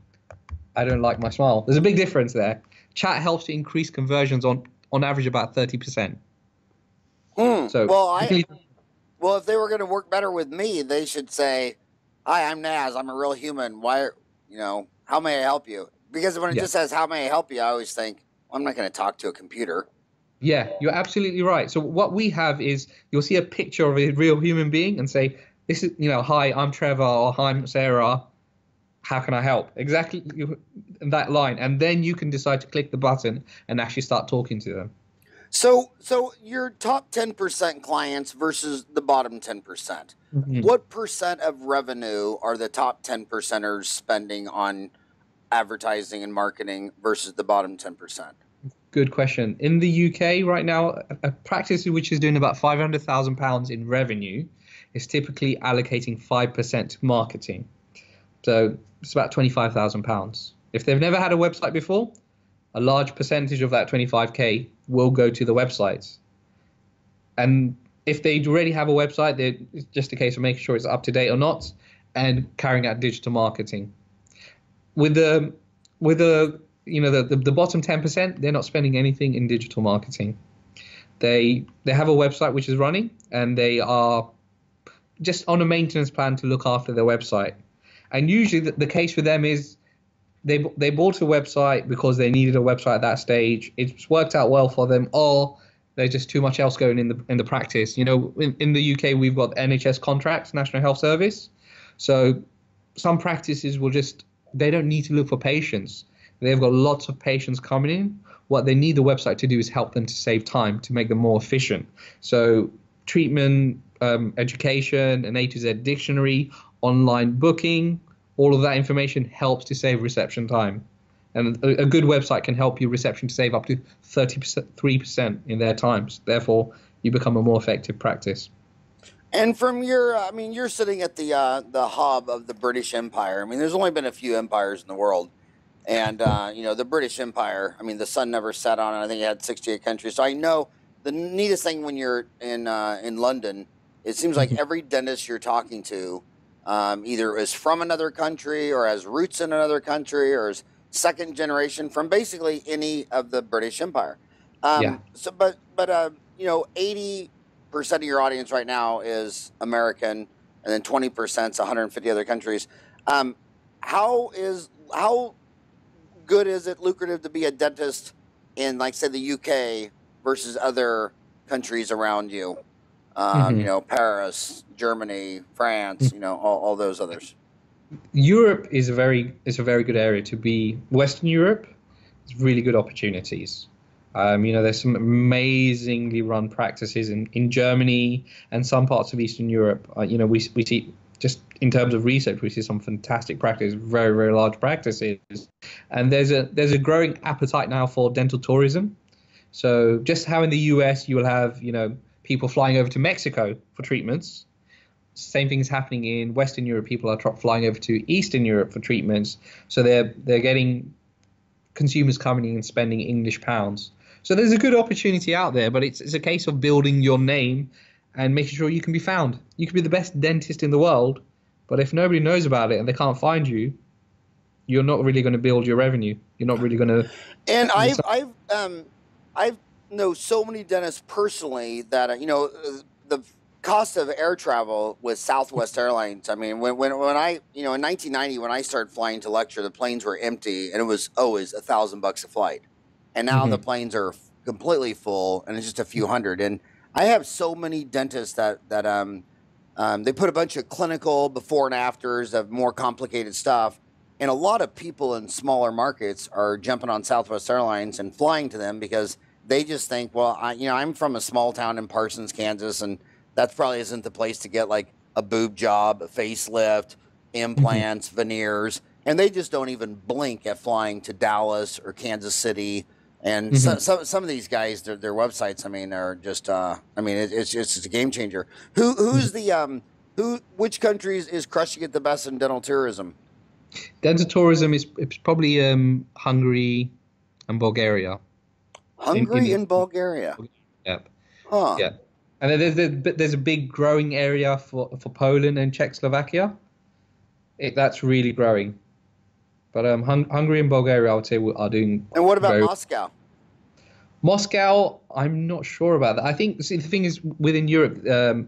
[SPEAKER 2] I don't like my smile. There's a big difference there. Chat helps to increase conversions on average about 30%. So
[SPEAKER 1] well, if they were going to work better with me, they should say, "Hi, I'm Naz. I'm a real human. How may I help you?" Because when it just says, "How may I help you?" I always think, well, I'm not going to talk to a computer.
[SPEAKER 2] Yeah, you're absolutely right. So what we have is you'll see a picture of a real human being and say, "This is, hi, I'm Trevor," or "Hi, I'm Sarah. How can I help?" Exactly that line. And then you can decide to click the button and actually start talking to them.
[SPEAKER 1] So your top 10% clients versus the bottom 10%. Mm-hmm. What percent of revenue are the top 10%ers spending on advertising and marketing versus the bottom 10%?
[SPEAKER 2] Good question. In the UK right now, a practice which is doing about £500,000 in revenue is typically allocating 5% to marketing. So it's about £25,000. If they've never had a website before, a large percentage of that 25K will go to the websites. And if they already have a website, it's just a case of making sure it's up to date or not and carrying out digital marketing. With the the bottom 10%, they're not spending anything in digital marketing. They have a website which is running, and they are just on a maintenance plan to look after their website. And usually the case for them is they bought a website because they needed a website at that stage. It's worked out well for them, or there's just too much else going in the practice. In the UK, we've got NHS contracts, National Health Service. So some practices they don't need to look for patients. They've got lots of patients coming in. What they need the website to do is help them to save time, to make them more efficient. So treatment, education, an A to Z dictionary, online booking, all of that information helps to save reception time. And a good website can help your reception to save up to 33% in their times. Therefore, you become a more effective practice.
[SPEAKER 1] And from you're sitting at the hub of the British Empire. I mean, there's only been a few empires in the world. And, the British Empire, I mean, the sun never set on it. I think it had 68 countries. So I know the neatest thing when you're in London, it seems like every dentist you're talking to either is from another country or has roots in another country or is second generation from basically any of the British Empire.
[SPEAKER 2] Yeah.
[SPEAKER 1] So, but 80% of your audience right now is American, and then 20% is 150 other countries. How good is it lucrative to be a dentist in, like, say, the UK versus other countries around you? Paris, Germany, France, all those others.
[SPEAKER 2] Europe is a very good area to be. Western Europe is really good opportunities. There's some amazingly run practices in Germany and some parts of Eastern Europe. We see, just in terms of research, we see some fantastic practice, very, very large practices. And there's a growing appetite now for dental tourism. So just how in the US you will have, people flying over to Mexico for treatments. Same thing is happening in Western Europe. People are flying over to Eastern Europe for treatments. So they're getting consumers coming in and spending English pounds. So there's a good opportunity out there, but it's a case of building your name and making sure you can be found. You can be the best dentist in the world, but if nobody knows about it and they can't find you, you're not really going to build your revenue. You're not really going to.
[SPEAKER 1] And I've know so many dentists personally that the cost of air travel with Southwest Airlines. I mean, when I in 1990 when I started flying to lecture, the planes were empty and it was always $1,000 a flight, and now the planes are completely full and it's just a few hundred. And I have so many dentists that they put a bunch of clinical before and afters of more complicated stuff. And a lot of people in smaller markets are jumping on Southwest Airlines and flying to them because they just think, well, I'm from a small town in Parsons, Kansas, and that probably isn't the place to get like a boob job, a facelift, implants, veneers. And they just don't even blink at flying to Dallas or Kansas City. And some of these guys, their websites, are just, it's just a game changer. Which countries is crushing it the best in dental tourism?
[SPEAKER 2] Dental tourism it's probably Hungary and Bulgaria.
[SPEAKER 1] Hungary and Bulgaria.
[SPEAKER 2] Yep.
[SPEAKER 1] Huh.
[SPEAKER 2] Yeah. And then there's a big growing area for Poland and Czechoslovakia. That's really growing. But Hungary and Bulgaria, I would say, are doing.
[SPEAKER 1] And what about Moscow?
[SPEAKER 2] Moscow, I'm not sure about that. I think the thing is within Europe,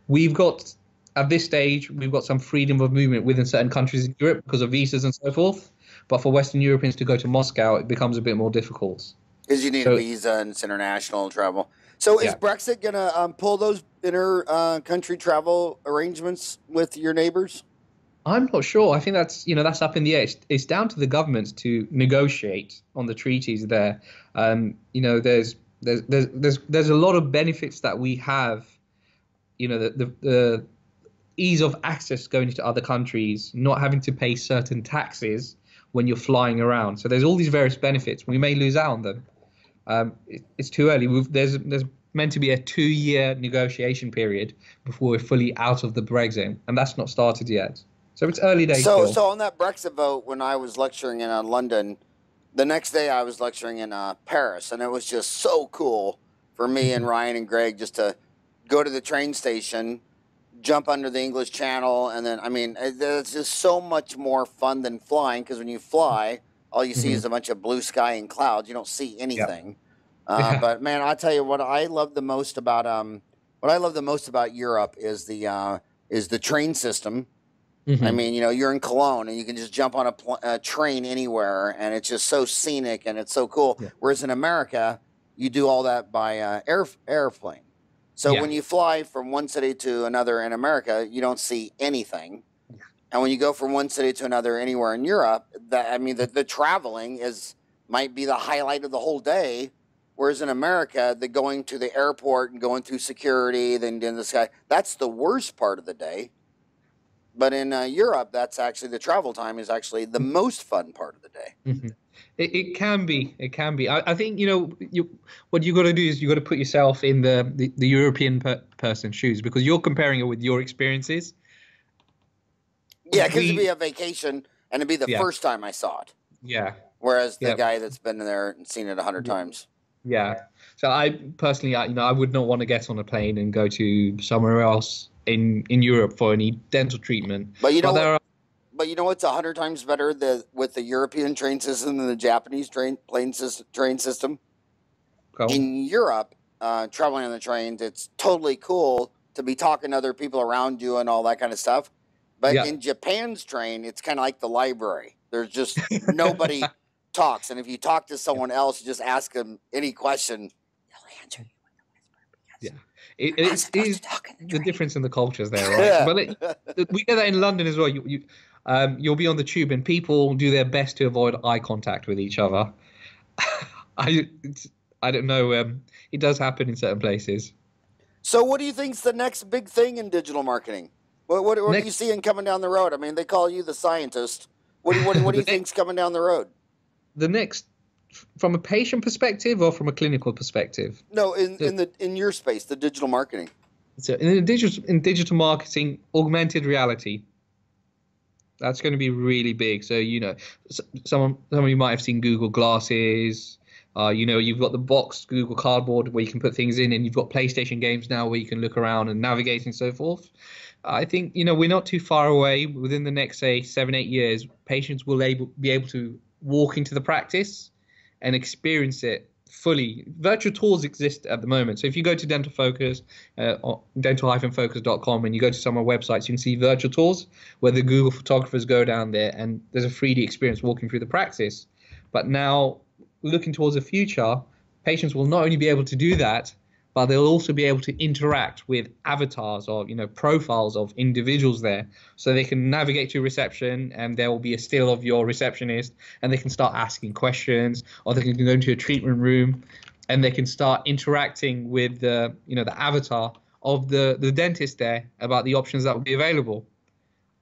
[SPEAKER 2] we've got. At this stage, we've got some freedom of movement within certain countries in Europe because of visas and so forth. But for Western Europeans to go to Moscow, it becomes a bit more difficult.
[SPEAKER 1] Because you need a visa and it's international travel. So is Brexit going to pull those inter-country travel arrangements with your neighbors?
[SPEAKER 2] I'm not sure. I think that's up in the air. It's down to the governments to negotiate on the treaties there. There's a lot of benefits that we have. The ease of access going into other countries, not having to pay certain taxes when you're flying around. So there's all these various benefits. We may lose out on them. It's too early. There's meant to be a 2-year negotiation period before we're fully out of the Brexit, and that's not started yet. So it's early days.
[SPEAKER 1] So on that Brexit vote, when I was lecturing in London, the next day I was lecturing in Paris, and it was just so cool for me and Ryan and Greg just to go to the train station, jump under the English Channel, and then, I mean, it's just so much more fun than flying, because when you fly, all you see is a bunch of blue sky and clouds. You don't see anything. But man, I'll tell you what I love the most about Europe is the train system. I mean, you know, you're in Cologne and you can just jump on a train anywhere, and it's just so scenic and it's so cool. Whereas in America, you do all that by airplane. So when you fly from one city to another in America, you don't see anything. And when you go from one city to another anywhere in Europe, the traveling might be the highlight of the whole day. Whereas in America, the going to the airport and going through security, then in the sky, that's the worst part of the day. But in Europe, that's actually the travel time is actually the most fun part of the day.
[SPEAKER 2] It can be. It can be. I think, you know, what you got to do is you got to put yourself in the European person's shoes, because you're comparing it with your experiences.
[SPEAKER 1] Yeah, because it'd be a vacation and it'd be the first time I saw it.
[SPEAKER 2] Yeah.
[SPEAKER 1] Whereas the guy that's been there and seen it 100 times.
[SPEAKER 2] Yeah. So I personally, you know, I would not want to get on a plane and go to somewhere else in Europe for any dental treatment.
[SPEAKER 1] But you know, but you know what's 100 times better with the European train system than the Japanese train system?
[SPEAKER 2] Cool.
[SPEAKER 1] In Europe, traveling on the trains, it's totally cool to be talking to other people around you and all that kind of stuff. But in Japan's train, it's kind of like the library. There's just nobody talks, and if you talk to someone else, you just ask them any question, they'll answer you.
[SPEAKER 2] Yeah. It is the difference in the cultures there, right? But we get that in London as well. You'll be on the tube and people do their best to avoid eye contact with each other. I don't know. It does happen in certain places.
[SPEAKER 1] So what do you think's the next big thing in digital marketing? What do you see coming down the road? I mean, they call you the scientist. What do you think's coming down the road?
[SPEAKER 2] The next, from a patient perspective or from a clinical perspective?
[SPEAKER 1] No, in your space, the digital marketing.
[SPEAKER 2] So in digital marketing, augmented reality. That's going to be really big. So, you know, some of you might have seen Google Glasses. You know, you've got the boxed Google Cardboard where you can put things in, and you've got PlayStation games now where you can look around and navigate and so forth. I think, you know, we're not too far away. Within the next, say, 7-8 years, patients will be able to walk into the practice and experience it fully. Virtual tours exist at the moment. So if you go to Dental Focus, dental-focus.com, and you go to some of our websites, you can see virtual tours where the Google photographers go down there and there's a 3D experience walking through the practice. But now, looking towards the future, patients will not only be able to do that, but they'll also be able to interact with avatars or, you know, profiles of individuals there. So they can navigate to reception and there will be a still of your receptionist, and they can start asking questions, or they can go into a treatment room and they can start interacting with the avatar of the dentist there about the options that will be available.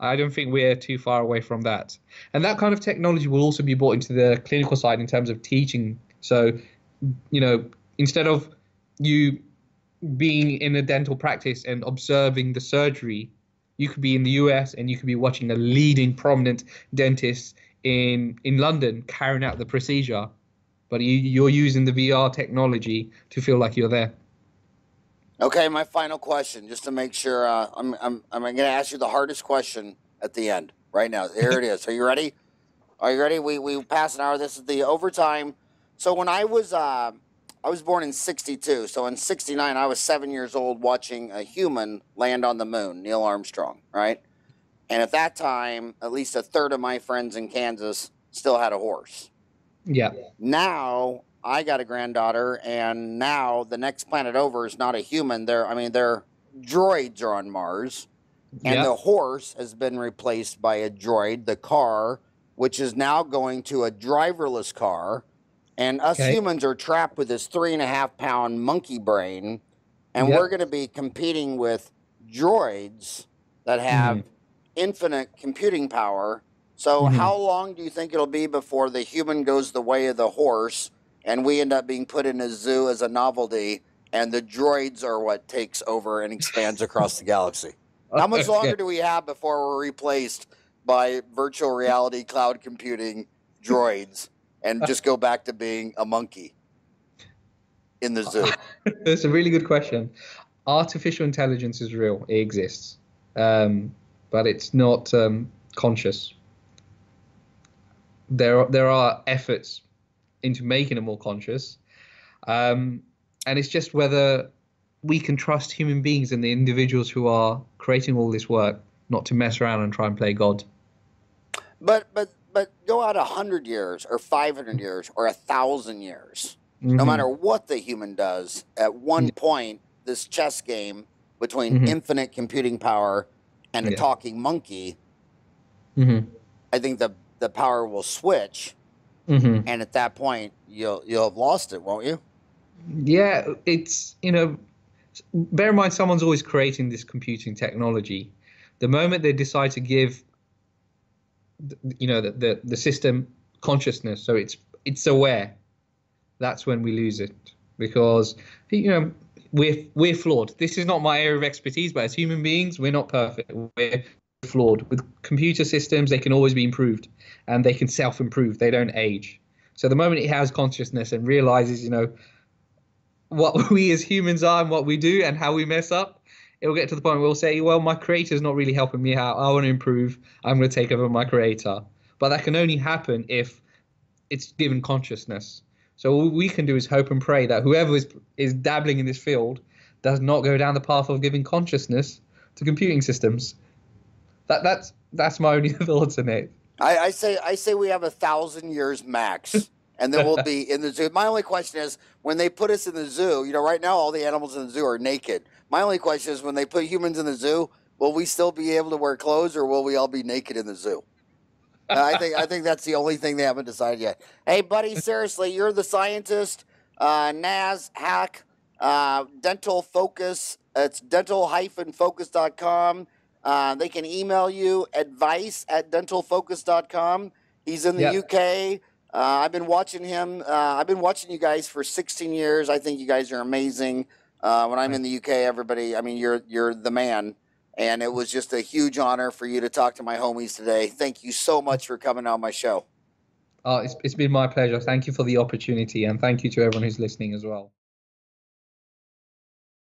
[SPEAKER 2] I don't think we're too far away from that. And that kind of technology will also be brought into the clinical side in terms of teaching. So, you know, instead of you being in a dental practice and observing the surgery, you could be in the US and you could be watching a leading prominent dentist in London carrying out the procedure, but you're using the VR technology to feel like you're there.
[SPEAKER 1] Okay, my final question, just to make sure, I'm going to ask you the hardest question at the end right now. Here it is. Are you ready? Are you ready? We passed an hour. This is the overtime. So when I was born in 62. So in 69, I was 7 years old watching a human land on the moon, Neil Armstrong, right? And at that time, at least a third of my friends in Kansas still had a horse.
[SPEAKER 2] Yeah.
[SPEAKER 1] Now I got a granddaughter, and now the next planet over is not a human. Their droids are on Mars, and the horse has been replaced by a droid, the car, which is now going to a driverless car. And us humans are trapped with this 3.5-pound monkey brain, and we're going to be competing with droids that have infinite computing power. So how long do you think it'll be before the human goes the way of the horse, and we end up being put in a zoo as a novelty, and the droids are what takes over and expands across the galaxy? How much longer do we have before we're replaced by virtual reality cloud computing droids? And just go back to being a monkey in the zoo?
[SPEAKER 2] That's a really good question. Artificial intelligence is real. It exists. but it's not conscious. There are efforts into making it more conscious, and it's just whether we can trust human beings and the individuals who are creating all this work not to mess around and try and play God.
[SPEAKER 1] But go out 100 years or 500 years or 1,000 years.
[SPEAKER 2] Mm-hmm.
[SPEAKER 1] No matter what the human does, at one point, this chess game between infinite computing power and a talking monkey, I think the power will switch, and at that point, you'll have lost it, won't you?
[SPEAKER 2] Yeah, it's, bear in mind, someone's always creating this computing technology. The moment they decide to give, the system consciousness, so it's aware, that's when we lose it, because we're flawed. This is not my area of expertise, but as human beings, we're not perfect. We're flawed. With computer systems, they can always be improved, and they can self-improve. They don't age. So the moment it has consciousness and realizes, what we as humans are and what we do and how we mess up, it will get to the point where we'll say, well, my creator's not really helping me out. I want to improve. I'm going to take over my creator. But that can only happen if it's given consciousness. So all we can do is hope and pray that whoever is dabbling in this field does not go down the path of giving consciousness to computing systems. That's my only thoughts on it.
[SPEAKER 1] I say we have 1,000 years max, and then we'll be in the zoo. My only question is, when they put us in the zoo, right now all the animals in the zoo are naked. My only question is, when they put humans in the zoo, will we still be able to wear clothes, or will we all be naked in the zoo? I think that's the only thing they haven't decided yet. Hey, buddy, seriously, you're the scientist. Naz Haque, Dental Focus. It's dental-focus.com. They can email you advice@dentalfocus.com. He's in the UK. I've been watching him. I've been watching you guys for 16 years. I think you guys are amazing. When I'm in the UK, everybody, you're the man. And it was just a huge honor for you to talk to my homies today. Thank you so much for coming on my show.
[SPEAKER 2] It's been my pleasure. Thank you for the opportunity, and thank you to everyone who's listening as well.